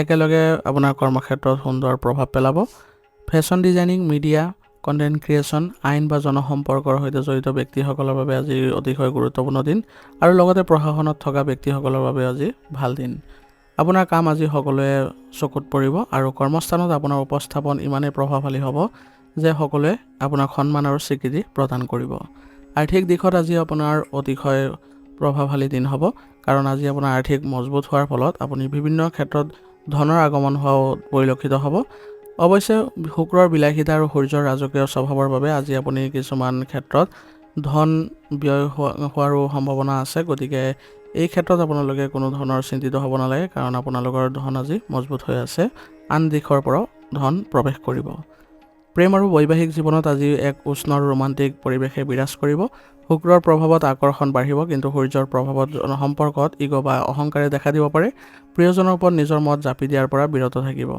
একেলগে আপোনাৰ কৰ্মক্ষেত্ৰত সুন্দৰ প্ৰভাৱ পেলাব। Fashion designing, media, content creation, আইন বা জনসম্পৰ্কৰ সৈতে জড়িত ব্যক্তিসকলৰ বাবে আজি অতিশয় গুৰুত্বপূৰ্ণ দিন আৰু লগতে প্ৰশাসনত থকা ব্যক্তিসকলৰ বাবে আজি ভাল দিন। আপোনাৰ কাম আজি সকলোৱে চকুত পৰিব আৰু কৰ্মস্থানত আপোনাৰ উপস্থাপন ইমানেই প্ৰভাৱশালী হ'ব যে সকলোৱে আপোনাক সন্মান আৰু স্বীকৃতি প্ৰদান কৰিব। আৰ্থিক দিশত আজি আপোনাৰ অতিশয় প্ৰভাৱশালী দিন হ'ব, কাৰণ আজি আপোনাৰ আৰ্থিক মজবুত হোৱাৰ ফলত আপুনি বিভিন্ন ক্ষেত্ৰত ধনৰ আগমন হোৱাও পৰিলক্ষিত হ'ব। অৱশ্যে শুক্ৰৰ বিলাসিতা আৰু সূৰ্যৰ ৰাজকীয় স্বভাৱৰ বাবে আজি আপুনি কিছুমান ক্ষেত্ৰত ধন ব্যয় হোৱাৰো সম্ভাৱনা আছে। গতিকে এই ক্ষেত্ৰত আপোনালোকে কোনো ধৰণৰ চিন্তিত হ'ব নালাগে, কাৰণ আপোনালোকৰ ধন আজি মজবুত হৈ আছে। আন দিশৰ পৰাও ধন প্ৰৱেশ কৰিব। প্ৰেম আৰু বৈবাহিক জীৱনত আজি এক উষ্ণ ৰোমান্টিক পৰিৱেশে বিৰাজ কৰিব। শুক্ৰৰ প্ৰভাৱত আকৰ্ষণ বাঢ়িব, কিন্তু সূৰ্যৰ প্ৰভাৱত সম্পৰ্কত ইগ' বা অহংকাৰে দেখা দিব পাৰে। প্ৰিয়জনৰ ওপৰত নিজৰ মত জাপি দিয়াৰ পৰা বিৰত থাকিব।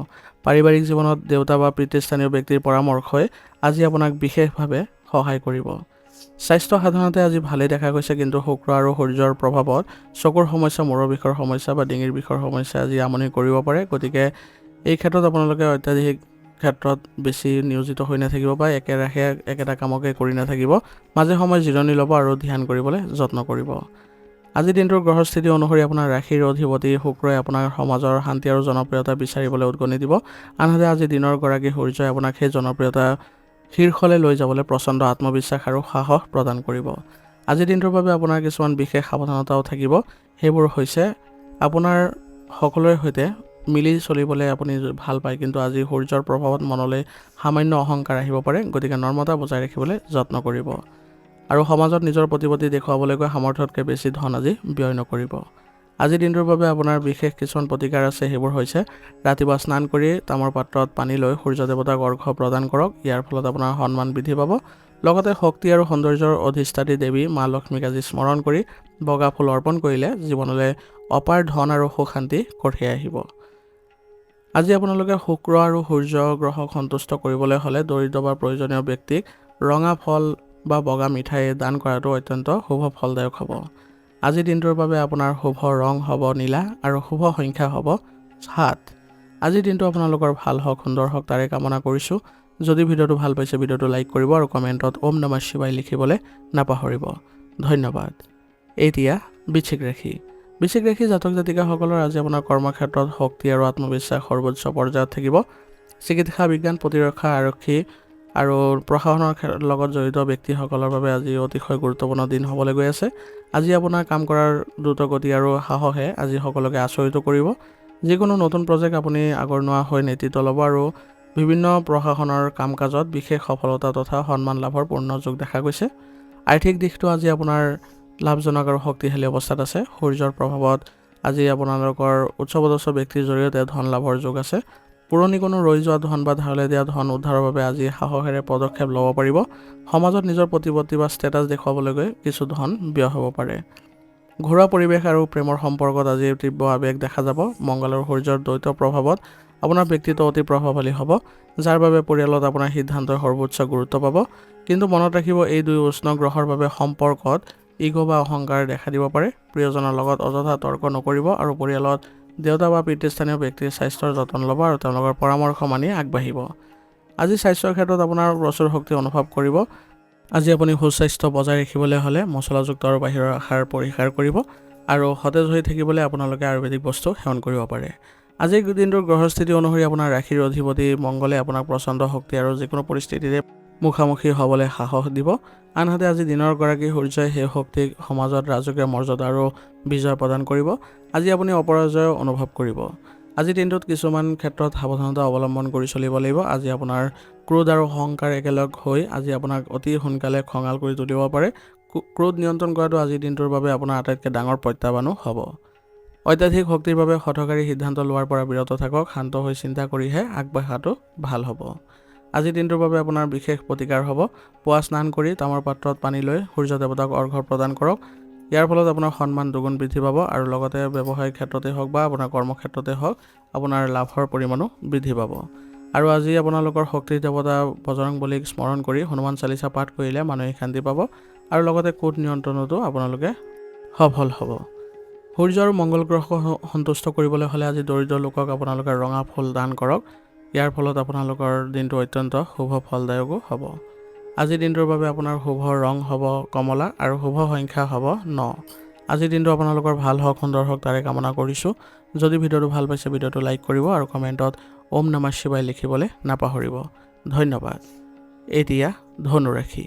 পাৰিবাৰিক জীৱনত দেউতা বা পিতৃস্থানীয় ব্যক্তিৰ পৰামৰ্শই আজি আপোনাক বিশেষভাৱে সহায় কৰিব। স্বাস্থ্য সাধাৰণতে আজি ভালেই দেখা গৈছে, কিন্তু শুক্ৰ আৰু সূৰ্যৰ প্ৰভাৱত চকুৰ সমস্যা, মূৰৰ বিষৰ সমস্যা বা ডিঙিৰ বিষৰ সমস্যা আজি আমনি কৰিব পাৰে। গতিকে এই ক্ষেত্ৰত আপোনালোকে অত্যাধিক ক্ষেত্ৰত বেছি নিয়োজিত হৈ নাথাকিব বা একেৰাহে একেটা কামকে কৰি নাথাকিব। মাজে সময়ে জিৰণি ল'ব আৰু ধ্যান কৰিবলৈ যত্ন কৰিব। আজিৰ দিনটোৰ গ্ৰহস্থিতি অনুসৰি আপোনাৰ ৰাশিৰ অধিপতি শুক্ৰই আপোনাৰ সমাজৰ শান্তি আৰু জনপ্ৰিয়তা বিচাৰিবলৈ উদগনি দিব। আনহাতে আজি দিনৰ গৰাকী সূৰ্যই আপোনাক সেই জনপ্ৰিয়তা শীৰ্ষলৈ লৈ যাবলৈ প্ৰচণ্ড আত্মবিশ্বাস আৰু সাহস প্ৰদান কৰিব। আজিৰ দিনটোৰ বাবে আপোনাৰ কিছুমান বিশেষ সাৱধানতাও থাকিব। সেইবোৰ হৈছে আপোনাৰ সকলোৰে সৈতে মিলি চলিবলৈ আপুনি ভাল পায়, কিন্তু আজি সূৰ্যৰ প্ৰভাৱত মনলৈ সামান্য অহংকাৰ আহিব পাৰে। গতিকে নৰ্মতা বজাই ৰাখিবলৈ যত্ন কৰিব আৰু সমাজত নিজৰ প্ৰতিপত্তি দেখুৱাবলৈ গৈ সামৰ্থ্যতকৈ বেছি ধন আজি ব্যয় নকৰিব। আজিৰ দিনটোৰ বাবে আপোনাৰ বিশেষ কিছুমান প্ৰতিকাৰ আছে। সেইবোৰ হৈছে ৰাতিপুৱা স্নান কৰি তামৰ পাত্ৰত পানী লৈ সূৰ্য দেৱতাক অৰ্ঘ্য প্ৰদান কৰক। ইয়াৰ ফলত আপোনাৰ সন্মান বৃদ্ধি পাব। লগতে শক্তি আৰু সৌন্দৰ্যৰ অধিষ্ঠাত্ৰী দেৱী মা লক্ষ্মীক আজি স্মৰণ কৰি বগা ফুল অৰ্পণ কৰিলে জীৱনলৈ অপাৰ ধন আৰু সুখ শান্তি কঢ়িয়াই আহিব। আজি আপোনালোকে শুক্ৰ আৰু সূৰ্য গ্ৰহক সন্তুষ্ট কৰিবলৈ হ'লে দৰিদ্ৰ বা প্ৰয়োজনীয় ব্যক্তিক ৰঙা ফল বা বগা মিঠাই দান কৰাটো অত্যন্ত শুভ ফলদায়ক হ'ব। আজিৰ দিনটোৰ বাবে আপোনাৰ শুভ ৰং হ'ব নীলা আৰু শুভ সংখ্যা হ'ব 7। আজিৰ দিনটো আপোনালোকৰ ভাল হওক, সুন্দৰ হওক তাৰে কামনা কৰিছোঁ। যদি ভিডিঅ'টো ভাল পাইছে ভিডিঅ'টো লাইক কৰিব আৰু কমেণ্টত ওম নমঃ শিৱায় লিখিবলৈ নাপাহৰিব। ধন্যবাদ। এতিয়া বৃশ্চিক ৰাশি। বৃশ্চিক ৰাশি জাতক জাতিকাসকলৰ আজি আপোনাৰ কৰ্মক্ষেত্ৰত শক্তি আৰু আত্মবিশ্বাস সৰ্বোচ্চ পৰ্যায়ত থাকিব। চিকিৎসা বিজ্ঞান, প্ৰতিৰক্ষা, আৰক্ষী আৰু প্ৰশাসনৰ লগত জড়িত ব্যক্তিসকলৰ বাবে আজি অতিশয় গুৰুত্বপূৰ্ণ দিন হ'বলৈ গৈ আছে। আজি আপোনাৰ কাম কৰাৰ দ্ৰুতগতি আৰু সাহসে আজি সকলোকে আচৰিত কৰিব। যিকোনো নতুন প্ৰজেক্ট আপুনি আগৰণুৱা হৈ নেতৃত্ব ল'ব আৰু বিভিন্ন প্ৰশাসনৰ কাম কাজত বিশেষ সফলতা তথা সন্মান লাভৰ পূৰ্ণ যোগ দেখা গৈছে। আৰ্থিক দিশটো আজি আপোনাৰ লাভজনক আৰু শক্তিশালী অৱস্থাত আছে। সূৰ্যৰ প্ৰভাৱত আজি আপোনালোকৰ উচ্চপদস্থ ব্যক্তিৰ জৰিয়তে ধন লাভৰ যোগ আছে। পুৰণি কোনো ৰৈ যোৱা ধন বা ধাৰলৈ দিয়া ধন উদ্ধাৰৰ বাবে আজি সাহসেৰে পদক্ষেপ ল'ব পাৰিব। সমাজত নিজৰ প্ৰতিপত্তি বা ষ্টেটাছ দেখুৱাবলৈ গৈ কিছু ধন ব্যয় হ'ব পাৰে। ঘৰুৱা পৰিৱেশ আৰু প্ৰেমৰ সম্পৰ্কত আজি তীব্ৰ আৱেগ দেখা যাব। মংগল আৰু সূৰ্যৰ দ্বৈত প্ৰভাৱত আপোনাৰ ব্যক্তিত্ব অতি প্ৰভাৱশালী হ'ব, যাৰ বাবে পৰিয়ালত আপোনাৰ সিদ্ধান্তৰ সৰ্বোচ্চ গুৰুত্ব পাব। কিন্তু মনত ৰাখিব, এই দুই উষ্ণ গ্ৰহৰ বাবে সম্পৰ্কত ইগ' বা অহংকাৰ দেখা দিব পাৰে। প্ৰিয়জনৰ লগত অযথা তৰ্ক নকৰিব আৰু পৰিয়ালত দেউতা বা পিতৃস্থানীয় ব্যক্তিৰ স্বাস্থ্যৰ যতন ল'ব আৰু তেওঁলোকৰ পৰামৰ্শ মানি আগবাঢ়িব। আজি স্বাস্থ্যৰ ক্ষেত্ৰত আপোনাৰ প্ৰচুৰ শক্তি অনুভৱ কৰিব। আজি আপুনি সুস্বাস্থ্য বজাই ৰাখিবলৈ হ'লে মছলাযুক্ত আৰু বাহিৰৰ আহাৰ পৰিহাৰ কৰিব আৰু সতেজ হৈ থাকিবলৈ আপোনালোকে আয়ুৰ্বেদিক বস্তু সেৱন কৰিব পাৰে। আজিৰ দিনটোৰ গ্ৰহস্থিতি অনুসৰি আপোনাৰ ৰাশিৰ অধিপতি মংগলে আপোনাক প্ৰচণ্ড শক্তি আৰু যিকোনো পৰিস্থিতিৰে মুখামুখি হ'বলৈ সাহস দিব। আনহাতে আজি দিনৰ গৰাকী সূৰ্যই সেই শক্তিক সমাজত ৰাজকীয় মৰ্যাদা আৰু বিজয় প্ৰদান কৰিব। আজি আপুনি অপৰাজয় অনুভৱ কৰিব। আজিৰ দিনটোত কিছুমান ক্ষেত্ৰত সাৱধানতা অৱলম্বন কৰি চলিব লাগিব। আজি আপোনাৰ ক্ৰোধ আৰু অহংকাৰ একেলগ হৈ আজি আপোনাক অতি সোনকালে খঙাল কৰি তুলিব পাৰে। ক্ৰোধ নিয়ন্ত্ৰণ কৰাটো আজিৰ দিনটোৰ বাবে আপোনাৰ আটাইতকৈ ডাঙৰ প্ৰত্যাহ্বানো হ'ব। অত্যাধিক শক্তিৰ বাবে হঠকাৰী সিদ্ধান্ত লোৱাৰ পৰা বিৰত থাকক। শান্ত হৈ চিন্তা কৰিহে আগবাঢ়াটো ভাল হ'ব। আজিৰ দিনটোৰ বাবে আপোনাৰ বিশেষ প্ৰতিকাৰ হ'ব। পুৱা স্নান কৰি তামৰ পাত্ৰত পানী লৈ সূৰ্য দেৱতাক অৰ্ঘ্য প্ৰদান কৰক। ইয়াৰ ফলত আপোনাৰ সন্মান দুগুণ বৃদ্ধি পাব আৰু লগতে ব্যৱসায়িক ক্ষেত্ৰতে হওক বা আপোনাৰ কৰ্মক্ষেত্ৰতে হওক আপোনাৰ লাভৰ পৰিমাণো বৃদ্ধি পাব। আৰু আজি আপোনালোকৰ শক্তিৰ দেৱতা বজৰংবলীক স্মৰণ কৰি হনুমান চালিচা পাঠ কৰিলে মানসিক শান্তি পাব আৰু লগতে ক্ৰোধ নিয়ন্ত্ৰণতো আপোনালোকে সফল হ'ব। সূৰ্য আৰু মংগল গ্ৰহক সন্তুষ্ট কৰিবলৈ হ'লে আজি দৰিদ্ৰ লোকক আপোনালোকে ৰঙা ফুল দান কৰক। ইয়াৰ ফলত আপোনালোকৰ দিনটো অত্যন্ত শুভ ফলদায়কো হ'ব। আজিৰ দিনটোৰ বাবে আপোনাৰ শুভ ৰং হ'ব কমলা আৰু শুভ সংখ্যা হ'ব 9। আজিৰ দিনটো আপোনালোকৰ ভাল হওক, সুন্দৰ হওক তাৰে কামনা কৰিছোঁ। যদি ভিডিঅ'টো ভাল পাইছে ভিডিঅ'টো লাইক কৰিব আৰু কমেণ্টত ওম নমঃ শিৱায় লিখিবলৈ নাপাহৰিব। ধন্যবাদ। এতিয়া ধনুৰাশি।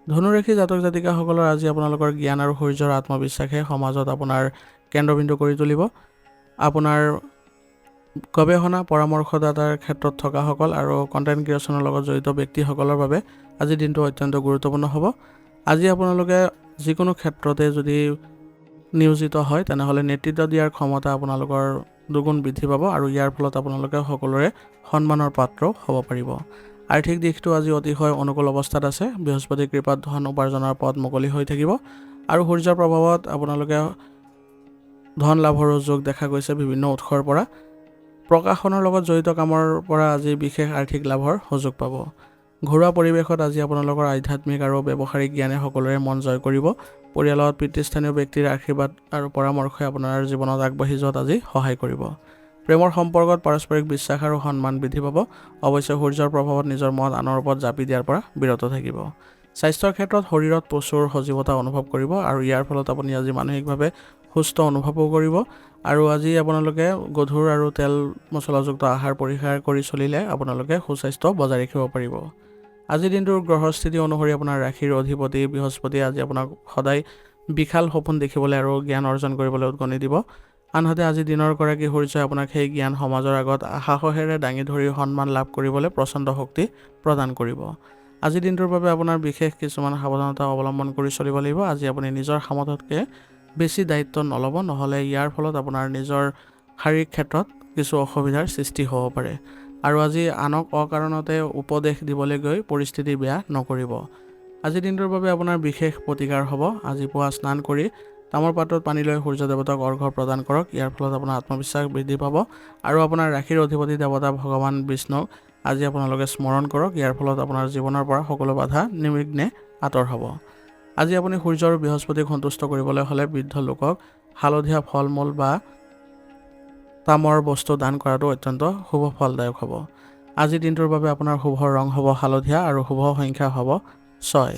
ধনুৰাশি জাতক জাতিকাসকলৰ আজি আপোনালোকৰ জ্ঞান আৰু সূৰ্যৰ আত্মবিশ্বাসে সমাজত আপোনাৰ কেন্দ্ৰবিন্দু কৰি তুলিব। আপোনাৰ গৱেষণা পৰামৰ্শদাতাৰ ক্ষেত্ৰত থকাসকল আৰু কণ্টেণ্ট ক্ৰিয়েশ্যনৰ লগত জড়িত ব্যক্তিসকলৰ বাবে আজিৰ দিনটো অত্যন্ত গুৰুত্বপূৰ্ণ হ'ব। আজি আপোনালোকে যিকোনো ক্ষেত্ৰতে যদি নিয়োজিত হয় তেনেহ'লে নেতৃত্ব দিয়াৰ ক্ষমতা আপোনালোকৰ দুগুণ বৃদ্ধি পাব আৰু ইয়াৰ ফলত আপোনালোকে সকলোৰে সন্মানৰ পাত্ৰও হ'ব পাৰিব। আৰ্থিক দিশটো আজি অতিশয় অনুকূল অৱস্থাত আছে। বৃহস্পতিৰ কৃপাত ধন উপাৰ্জনৰ পথ মুকলি হৈ থাকিব আৰু সূৰ্যৰ প্ৰভাৱত আপোনালোকে ধন লাভৰো যোগ দেখা গৈছে বিভিন্ন উৎসৰ পৰা। প্ৰকাশনৰ লগত জড়িত কামৰ পৰা আজি বিশেষ আৰ্থিক লাভৰ সুযোগ পাব। ঘৰুৱা পৰিৱেশত আজি আপোনালোকৰ আধ্যাত্মিক আৰু ব্যৱহাৰিক জ্ঞানে সকলোৰে মন জয় কৰিব। পৰিয়ালত পিতৃস্থানীয় ব্যক্তিৰ আশীৰ্বাদ আৰু পৰামৰ্শই আপোনাৰ জীৱনত আগবাঢ়ি যোৱাত আজি সহায় কৰিব। প্ৰেমৰ সম্পৰ্কত পাৰস্পৰিক বিশ্বাস আৰু সন্মান বৃদ্ধি পাব। অৱশ্যে সূৰ্যৰ প্ৰভাৱত নিজৰ মত আনৰ ওপৰত জাপি দিয়াৰ পৰা বিৰত থাকিব। স্বাস্থ্যৰ ক্ষেত্ৰত শৰীৰত প্ৰচুৰ সজীৱতা অনুভৱ কৰিব আৰু ইয়াৰ ফলত আপুনি আজি মানসিকভাৱে সুস্থ অনুভৱো কৰিব। আৰু আজি আপোনালোকে গধুৰ আৰু তেল মছলাযুক্ত আহাৰ পৰিহাৰ কৰি চলিলে আপোনালোকে সুস্বাস্থ্য বজাই ৰাখিব পাৰিব। আজিৰ দিনটোৰ গ্ৰহস্থিতি অনুসৰি আপোনাৰ ৰাশিৰ অধিপতি বৃহস্পতিয়ে আজি আপোনাক সদায় বিশাল সপোন দেখিবলৈ আৰু জ্ঞান অৰ্জন কৰিবলৈ উদগনি দিব। আনহাতে আজি দিনৰ গৰাকী সূৰ্যই আপোনাক সেই জ্ঞান সমাজৰ আগত সাহসেৰে দাঙি ধৰি সন্মান লাভ কৰিবলৈ প্ৰচণ্ড শক্তি প্ৰদান কৰিব। আজিৰ দিনটোৰ বাবে আপোনাৰ বিশেষ কিছুমান সাৱধানতা অৱলম্বন কৰি চলিব লাগিব। আজি আপুনি নিজৰ সামৰ্থতকৈ বেছি দায়িত্ব নল'ব, নহ'লে ইয়াৰ ফলত আপোনাৰ নিজৰ শাৰীৰিক ক্ষেত্ৰত কিছু অসুবিধাৰ সৃষ্টি হ'ব পাৰে। আৰু আজি আনক অকাৰণতে উপদেশ দিবলৈ গৈ পৰিস্থিতি বেয়া নকৰিব। আজিৰ দিনটোৰ বাবে আপোনাৰ বিশেষ প্ৰতিকাৰ হ'ব। আজি পুৱা স্নান কৰি তামৰ পাত্ৰত পানী লৈ সূৰ্য দেৱতাক অৰ্ঘ্য প্ৰদান কৰক। ইয়াৰ ফলত আপোনাৰ আত্মবিশ্বাস বৃদ্ধি পাব আৰু আপোনাৰ ৰাশিৰ অধিপতি দেৱতা ভগৱান বিষ্ণুক আজি আপোনালোকে স্মৰণ কৰক। ইয়াৰ ফলত আপোনাৰ জীৱনৰ পৰা সকলো বাধা নিৰ্বিঘ্নে আঁতৰ হ'ব। আজি আপুনি সূৰ্য আৰু বৃহস্পতিক সন্তুষ্ট কৰিবলৈ হ'লে বৃদ্ধ লোকক হালধীয়া ফল মূল বা তামৰ বস্তু দান কৰাটো অত্যন্ত শুভ ফলদায়ক হ'ব। আজিৰ দিনটোৰ বাবে আপোনাৰ শুভ ৰং হ'ব হালধীয়া আৰু শুভ সংখ্যা হ'ব 6।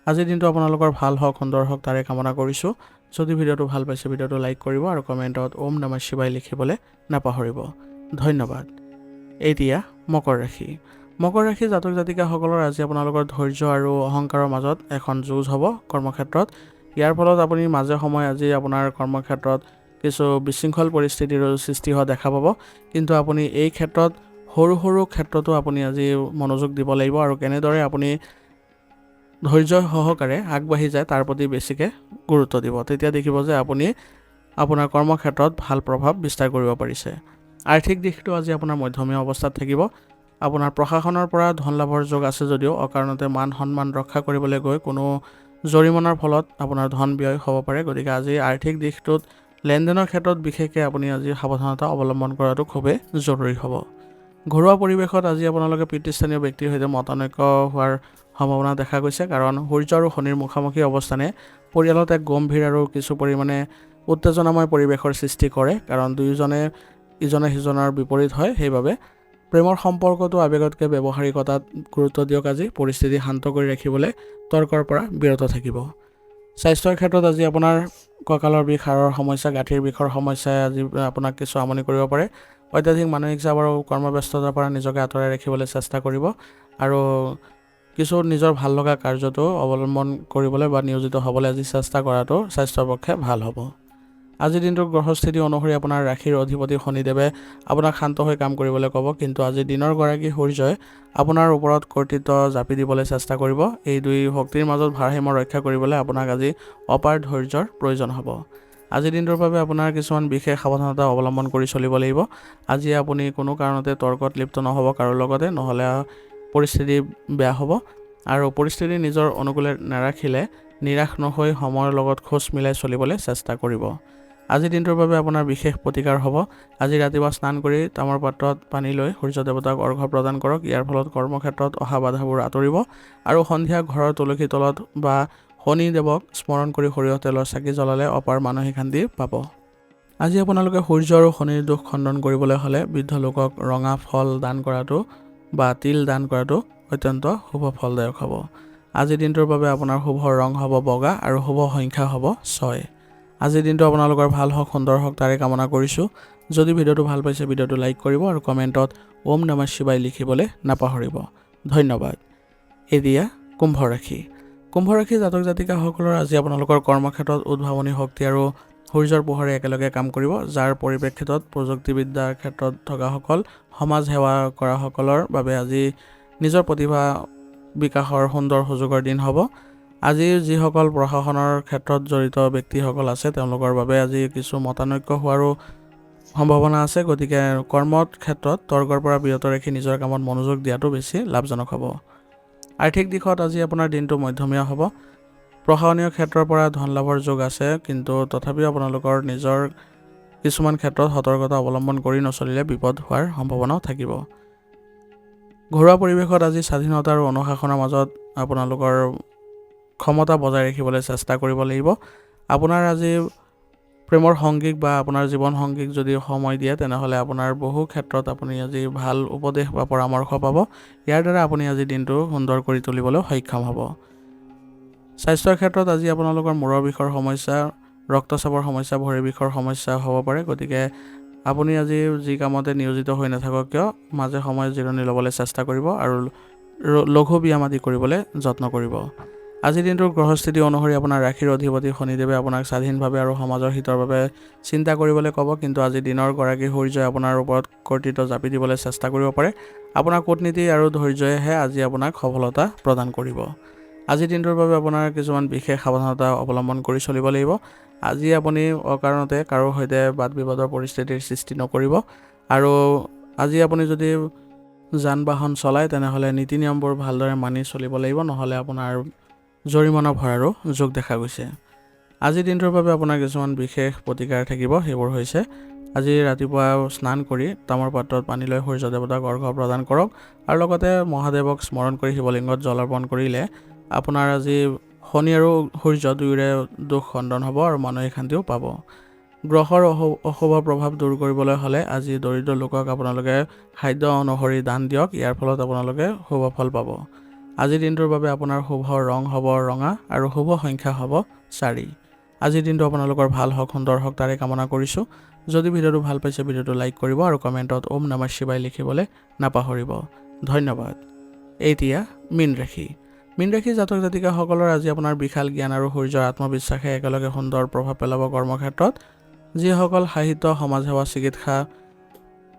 আজিৰ দিনটো আপোনালোকৰ ভাল হওক, সুন্দৰ হওক তাৰে কামনা কৰিছোঁ। যদি ভিডিঅ'টো ভাল পাইছে ভিডিঅ'টো লাইক কৰিব আৰু কমেণ্টত ওম নমঃ শিৱায় লিখিবলৈ নাপাহৰিব। ধন্যবাদ। এতিয়া মকৰ ৰাশি। মকৰ ৰাশি জাতক জাতিকাসকলৰ আজি আপোনালোকৰ ধৈৰ্য আৰু অহংকাৰৰ মাজত এখন যুঁজ হ'ব কৰ্মক্ষেত্ৰত। ইয়াৰ ফলত আপুনি মাজে সময়ে আজি আপোনাৰ কৰ্মক্ষেত্ৰত কিছু বিশৃংখল পৰিস্থিতিৰ সৃষ্টি হোৱা দেখা পাব, কিন্তু আপুনি এই ক্ষেত্ৰত সৰু সৰু ক্ষেত্ৰতো আপুনি আজি মনোযোগ দিব লাগিব আৰু কেনেদৰে আপুনি ধৈৰ্য সহকাৰে আগবাঢ়ি যায় তাৰ প্ৰতি বেছিকৈ গুৰুত্ব দিব। তেতিয়া দেখিব যে আপুনি আপোনাৰ কৰ্মক্ষেত্ৰত ভাল প্ৰভাৱ বিস্তাৰ কৰিব পাৰিছে। আৰ্থিক দিশটো আজি আপোনাৰ মধ্যমীয়া অৱস্থাত থাকিব। আপোনাৰ প্ৰশাসনৰ পৰা ধন লাভৰ যোগ আছে যদিও অকাৰণতে মান সন্মান ৰক্ষা কৰিবলৈ গৈ কোনো জৰিমনাৰ ফলত আপোনাৰ ধন ব্যয় হ'ব পাৰে। গতিকে আজি আৰ্থিক দিশটোত লেনদেনৰ ক্ষেত্ৰত বিশেষকৈ আপুনি আজি সাৱধানতা অৱলম্বন কৰাটো খুবেই জৰুৰী হ'ব। ঘৰুৱা পৰিৱেশত আজি আপোনালোকে পিতৃস্থানীয় ব্যক্তিৰ সৈতে মতানৈক্য হোৱাৰ সম্ভাৱনা দেখা গৈছে, কাৰণ সূৰ্য আৰু শনিৰ মুখামুখি অৱস্থানে পৰিয়ালত এক গম্ভীৰ আৰু কিছু পৰিমাণে উত্তেজনাময় পৰিৱেশৰ সৃষ্টি কৰে, কাৰণ দুয়োজনে ইজনে সিজনৰ বিপৰীত হয়। সেইবাবে প্ৰেমৰ সম্পৰ্কটো আৱেগতকৈ ব্যৱহাৰিকতাত গুৰুত্ব দিয়ক। আজি পৰিস্থিতি শান্ত কৰি ৰাখিবলৈ তৰ্কৰ পৰা বিৰত থাকিব। স্বাস্থ্যৰ ক্ষেত্ৰত আজি আপোনাৰ কঁকালৰ বিষ, হাড়ৰ সমস্যা, গাঁঠিৰ বিষৰ সমস্যাই আজি আপোনাক কিছু আমনি কৰিব পাৰে। অত্যাধিক মানসিক চাপ আৰু কৰ্মব্যস্ততাৰ পৰা নিজকে আঁতৰাই ৰাখিবলৈ চেষ্টা কৰিব আৰু কিছু নিজৰ ভাল লগা কাৰ্যটো অৱলম্বন কৰিবলৈ বা নিয়োজিত হ'বলৈ আজি চেষ্টা কৰাটো স্বাস্থ্যৰ পক্ষে ভাল হ'ব। আজিৰ দিনটোৰ গ্ৰহস্থিতি অনুসৰি আপোনাৰ ৰাশিৰ অধিপতি শনিদেৱে আপোনাক শান্ত হৈ কাম কৰিবলৈ ক'ব, কিন্তু আজি দিনৰ গৰাকী সূৰ্যই আপোনাৰ ওপৰত কৰ্তৃত্ব জাপি দিবলৈ চেষ্টা কৰিব। এই দুই শক্তিৰ মাজত ভাৰসাম্য ৰক্ষা কৰিবলৈ আপোনাক আজি অপাৰ ধৈৰ্যৰ প্ৰয়োজন হ'ব। আজিৰ দিনটোৰ বাবে আপোনাৰ কিছুমান বিশেষ সাৱধানতা অৱলম্বন কৰি চলিব লাগিব। আজি আপুনি কোনো কাৰণতে তৰ্কত লিপ্ত নহ'ব কাৰো লগতে, নহ'লে পৰিস্থিতি বেয়া হ'ব আৰু পৰিস্থিতি নিজৰ অনুকূলে নাৰাখিলে নিৰাশ নহৈ সময়ৰ লগত খোজ মিলাই চলিবলৈ চেষ্টা কৰিব। আজিৰ দিনটোৰ বাবে আপোনাৰ বিশেষ প্ৰতিকাৰ হ'ব। আজি ৰাতিপুৱা স্নান কৰি তামৰ পাত্ৰত পানী লৈ সূৰ্য দেৱতাক অৰ্ঘ্য প্ৰদান কৰক। ইয়াৰ ফলত কৰ্মক্ষেত্ৰত অহা বাধাবোৰ আঁতৰিব আৰু সন্ধিয়া ঘৰৰ তুলসী তলত বা শনি দেৱক স্মৰণ কৰি সৰিয়হ তেলৰ চাকি জ্বলালে অপাৰ মানসিক শান্তি পাব। আজি আপোনালোকে সূৰ্য আৰু শনিৰ দোষ খণ্ডন কৰিবলৈ হ'লে বৃদ্ধ লোকক ৰঙা ফল দান কৰাটো বা তিল দান কৰাটো অত্যন্ত শুভ ফলদায়ক হ'ব। আজিৰ দিনটোৰ বাবে আপোনাৰ শুভ ৰং হ'ব বগা আৰু শুভ সংখ্যা হ'ব 6। আজিৰ দিনটো আপোনালোকৰ ভাল হওক, সুন্দৰ হওক তাৰে কামনা কৰিছোঁ। যদি ভিডিঅ'টো ভাল পাইছে ভিডিঅ'টো লাইক কৰিব আৰু কমেণ্টত ওম নমঃ শিৱায় লিখিবলৈ নাপাহৰিব। ধন্যবাদ। এতিয়া কুম্ভ ৰাশি। কুম্ভ ৰাশি জাতক জাতিকাসকলৰ আজি আপোনালোকৰ কৰ্মক্ষেত্ৰত উদ্ভাৱনী শক্তি আৰু সূৰ্যৰ পোহৰে একেলগে কাম কৰিব, যাৰ পৰিপ্ৰেক্ষিতত প্ৰযুক্তিবিদ্যাৰ ক্ষেত্ৰত থকাসকল, সমাজ সেৱা কৰাসকলৰ বাবে আজি নিজৰ প্ৰতিভা বিকাশৰ সুন্দৰ সুযোগৰ দিন হ'ব। আজি যিসকল প্ৰশাসনৰ ক্ষেত্ৰত জড়িত ব্যক্তিসকল আছে তেওঁলোকৰ বাবে আজি কিছু মতানৈক্য হোৱাৰো সম্ভাৱনা আছে। গতিকে কৰ্মৰ ক্ষেত্ৰত তৰ্কৰ পৰা বিৰত ৰাখি নিজৰ কামত মনোযোগ দিয়াটো বেছি লাভজনক হ'ব। আৰ্থিক দিশত আজি আপোনাৰ দিনটো মধ্যমীয়া হ'ব। প্ৰশাসনীয় ক্ষেত্ৰৰ পৰা ধন লাভৰ যোগ আছে, কিন্তু তথাপিও আপোনালোকৰ নিজৰ কিছুমান ক্ষেত্ৰত সতৰ্কতা অৱলম্বন কৰি নচলিলে বিপদ হোৱাৰ সম্ভাৱনাও থাকিব। ঘৰুৱা পৰিৱেশত আজি স্বাধীনতা আৰু অনুশাসনৰ মাজত আপোনালোকৰ ক্ষমতা বজাই ৰাখিবলৈ চেষ্টা কৰিব লাগিব। আপোনাৰ আজি প্ৰেমৰ সংগীক বা আপোনাৰ জীৱন সংগীক যদি সময় দিয়ে তেনেহ'লে আপোনাৰ বহু ক্ষেত্ৰত আপুনি আজি ভাল উপদেশ বা পৰামৰ্শ পাব। ইয়াৰ দ্বাৰা আপুনি আজি দিনটো সুন্দৰ কৰি তুলিবলৈ সক্ষম হ'ব। স্বাস্থ্যৰ ক্ষেত্ৰত আজি আপোনালোকৰ মূৰৰ বিষৰ সমস্যা, ৰক্তচাপৰ সমস্যা, ভৰিৰ বিষৰ সমস্যা হ'ব পাৰে। গতিকে আপুনি আজি যি কামতে নিয়োজিত হৈ নাথাকক কিয় মাজে সময়ে জিৰণি ল'বলৈ চেষ্টা কৰিব আৰু লঘু ব্যায়াম আদি কৰিবলৈ যত্ন কৰিব। আজিৰ দিনটোৰ গ্ৰহস্থিতি অনুসৰি আপোনাৰ ৰাশিৰ অধিপতি শনিদেৱে আপোনাক স্বাধীনভাৱে আৰু সমাজৰ হিতৰ বাবে চিন্তা কৰিবলৈ ক'ব, কিন্তু আজি দিনৰ গৰাকী সূৰ্যই আপোনাৰ ওপৰত কৰ্তৃত্ব জাপি দিবলৈ চেষ্টা কৰিব পাৰে। আপোনাৰ কূটনীতি আৰু ধৈৰ্যইহে আজি আপোনাক সফলতা প্ৰদান কৰিব। আজিৰ দিনটোৰ বাবে আপোনাৰ কিছুমান বিশেষ সাৱধানতা অৱলম্বন কৰি চলিব লাগিব। আজি আপুনি অকাৰণতে কাৰো সৈতে বাদ বিবাদৰ পৰিস্থিতিৰ সৃষ্টি নকৰিব আৰু আজি আপুনি যদি যান বাহন চলায় তেনেহ'লে নীতি নিয়মবোৰ ভালদৰে মানি চলিব লাগিব, নহ'লে আপোনাৰ জৰিমনা ভৰাৰো যোগ দেখা গৈছে। আজিৰ দিনটোৰ বাবে আপোনাৰ কিছুমান বিশেষ প্ৰতিকাৰ থাকিব। সেইবোৰ হৈছে আজি ৰাতিপুৱা স্নান কৰি তামৰ পাত্ৰত পানী লৈ সূৰ্য দেৱতাক অৰ্ঘ্য প্ৰদান কৰক আৰু লগতে মহাদেৱক স্মৰণ কৰি শিৱলিংগত জল অৰ্পণ কৰিলে আপোনাৰ আজি শনি আৰু সূৰ্য দুয়োৰে দুখ খণ্ডন হ'ব আৰু মানসিক শান্তিও পাব। গ্ৰহৰ অশুভ প্ৰভাৱ দূৰ কৰিবলৈ হ'লে আজি দৰিদ্ৰ লোকক আপোনালোকে খাদ্য অনুসৰি দান দিয়ক। ইয়াৰ ফলত আপোনালোকে শুভ ফল পাব। আজিৰ দিনটোৰ বাবে আপোনাৰ শুভ ৰং হ'ব ৰঙা আৰু শুভ সংখ্যা হ'ব 4। আজিৰ দিনটো আপোনালোকৰ ভাল হওক, সুন্দৰ হওক তাৰে কামনা কৰিছোঁ। যদি ভিডিঅ'টো ভাল পাইছে ভিডিঅ'টো লাইক কৰিব আৰু কমেণ্টত ওম নমঃ শিৱায় লিখিবলৈ নাপাহৰিব। ধন্যবাদ। এতিয়া মীন ৰাশি। মীন ৰাশি জাতক জাতিকাসকলৰ আজি আপোনাৰ বিশাল জ্ঞান আৰু সূৰ্যৰ আত্মবিশ্বাসে একেলগে সুন্দৰ প্ৰভাৱ পেলাব কৰ্মক্ষেত্ৰত। যিসকল সাহিত্য, সমাজসেৱা, চিকিৎসা,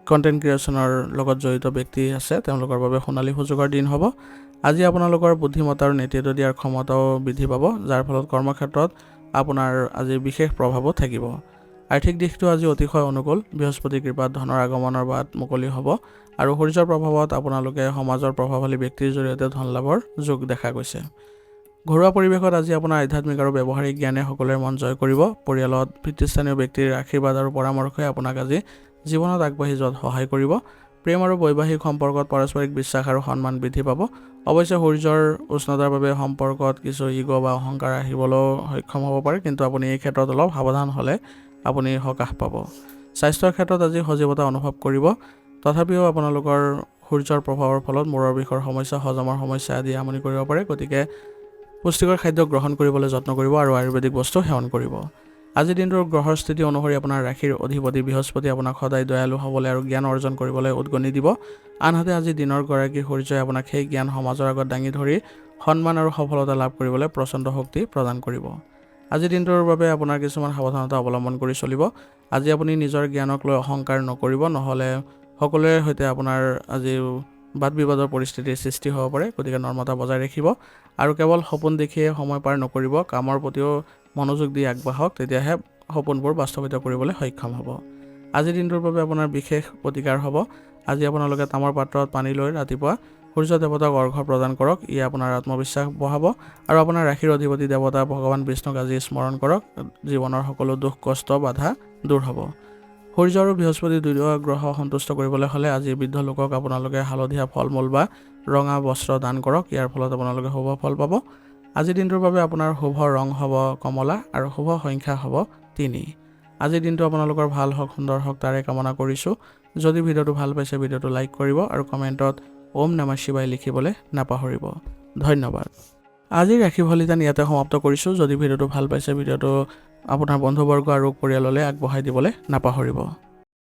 কণ্টেণ্ট ক্ৰিয়েশ্যনৰ লগত জড়িত ব্যক্তি আছে তেওঁলোকৰ বাবে সোণালী সুযোগৰ দিন হ'ব। আজি আপোনালোকৰ বুদ্ধিমত্তা আৰু নেতৃত্ব দিয়াৰ ক্ষমতাও বৃদ্ধি পাব, যাৰ ফলত কৰ্মক্ষেত্ৰত আপোনাৰ আজি বিশেষ প্ৰভাৱো থাকিব। আৰ্থিক দিশটো আজি অতিশয় অনুকূল। বৃহস্পতিৰ কৃপাত ধনৰ আগমনৰ বাট মুকলি হ'ব আৰু সূৰ্যৰ প্ৰভাৱত আপোনালোকে সমাজৰ প্ৰভাৱশালী ব্যক্তিৰ জৰিয়তে ধন লাভৰ যোগ দেখা গৈছে। ঘৰুৱা পৰিৱেশত আজি আপোনাৰ আধ্যাত্মিক আৰু ব্যৱহাৰিক জ্ঞানে সকলোৰে মন জয় কৰিব। পৰিয়ালত পিতৃস্থানীয় ব্যক্তিৰ আশীৰ্বাদ আৰু পৰামৰ্শই আপোনাক আজি জীৱনত আগবাঢ়ি যোৱাত সহায় কৰিব। প্ৰেম আৰু বৈবাহিক সম্পৰ্কত পাৰস্পৰিক বিশ্বাস আৰু সন্মান বৃদ্ধি পাব। অৱশ্যে সূৰ্যৰ উষ্ণতাৰ বাবে সম্পৰ্কত কিছু ইগ' বা অহংকাৰ আহিবলৈও সক্ষম হ'ব পাৰে, কিন্তু আপুনি এই ক্ষেত্ৰত অলপ সাৱধান হ'লে আপুনি সকাহ পাব। স্বাস্থ্যৰ ক্ষেত্ৰত আজি সজীৱতা অনুভৱ কৰিব। তথাপিও আপোনালোকৰ সূৰ্যৰ প্ৰভাৱৰ ফলত মূৰৰ বিষৰ সমস্যা, হজমৰ সমস্যা আদি আমনি কৰিব পাৰে। গতিকে পুষ্টিকৰ খাদ্য গ্ৰহণ কৰিবলৈ যত্ন কৰিব আৰু আয়ুৰ্বেদিক বস্তু সেৱন কৰিব। আজিৰ দিনটোৰ গ্ৰহৰ স্থিতি অনুসৰি আপোনাৰ ৰাশিৰ অধিপতি বৃহস্পতি আপোনাক সদায় দয়ালু হ'বলৈ আৰু জ্ঞান অৰ্জন কৰিবলৈ উদগনি দিব। আনহাতে আজি দিনৰ গৰাকী সূৰ্যই আপোনাক সেই জ্ঞান সমাজৰ আগত দাঙি ধৰি সন্মান আৰু সফলতা লাভ কৰিবলৈ প্ৰচণ্ড শক্তি প্ৰদান কৰিব। আজিৰ দিনটোৰ বাবে আপোনাৰ কিছুমান সাৱধানতা অৱলম্বন কৰি চলিব। আজি আপুনি নিজৰ জ্ঞানক লৈ অহংকাৰ নকৰিব, নহ'লে সকলোৰে সৈতে আপোনাৰ আজি বাদ বিবাদৰ পৰিস্থিতিৰ সৃষ্টি হ'ব পাৰে। গতিকে নৰ্মতা বজাই ৰাখিব আৰু কেৱল সপোন দেখিয়ে সময় পাৰ নকৰিব। কামৰ প্ৰতিও মনোযোগ দি আগবাঢ়ক, তেতিয়াহে সপোনবোৰ বাস্তৱায়িত কৰিবলৈ সক্ষম হ'ব। আজিৰ দিনটোৰ বাবে আপোনাৰ বিশেষ প্ৰতিকাৰ হ'ব। আজি আপোনালোকে তামৰ পাত্ৰত পানী লৈ ৰাতিপুৱা সূৰ্য দেৱতাক অৰ্ঘ্য প্ৰদান কৰক। ই আপোনাৰ আত্মবিশ্বাস বঢ়াব আৰু আপোনাৰ ৰাশিৰ অধিপতি দেৱতা ভগৱান বিষ্ণুক আজি স্মৰণ কৰক। জীৱনৰ সকলো দুখ, কষ্ট, বাধা দূৰ হ'ব। সূৰ্য আৰু বৃহস্পতি দুয়ো গ্ৰহ সন্তুষ্ট কৰিবলৈ হ'লে আজি বৃদ্ধ লোকক আপোনালোকে হালধীয়া ফল মূল বা ৰঙা বস্ত্ৰ দান কৰক। ইয়াৰ ফলত আপোনালোকে শুভ ফল পাব। আজিৰ দিনটোৰ বাবে আপোনাৰ শুভ ৰং হ'ব কমলা আৰু শুভ সংখ্যা হ'ব 3। আজিৰ দিনটো আপোনালোকৰ ভাল হওক, সুন্দৰ হওক তাৰে কামনা কৰিছোঁ। যদি ভিডিঅ'টো ভাল পাইছে ভিডিঅ'টো লাইক কৰিব আৰু কমেণ্টত ওম নমঃ শিৱায় লিখিবলৈ নাপাহৰিব। ধন্যবাদ। আজিৰ ৰাশি ফলিতান ইয়াতে সমাপ্ত কৰিছোঁ। যদি ভিডিঅ'টো ভাল পাইছে ভিডিঅ'টো আপোনাৰ বন্ধুবৰ্গ আৰু পৰিয়াললৈ আগবঢ়াই দিবলৈ নাপাহৰিব।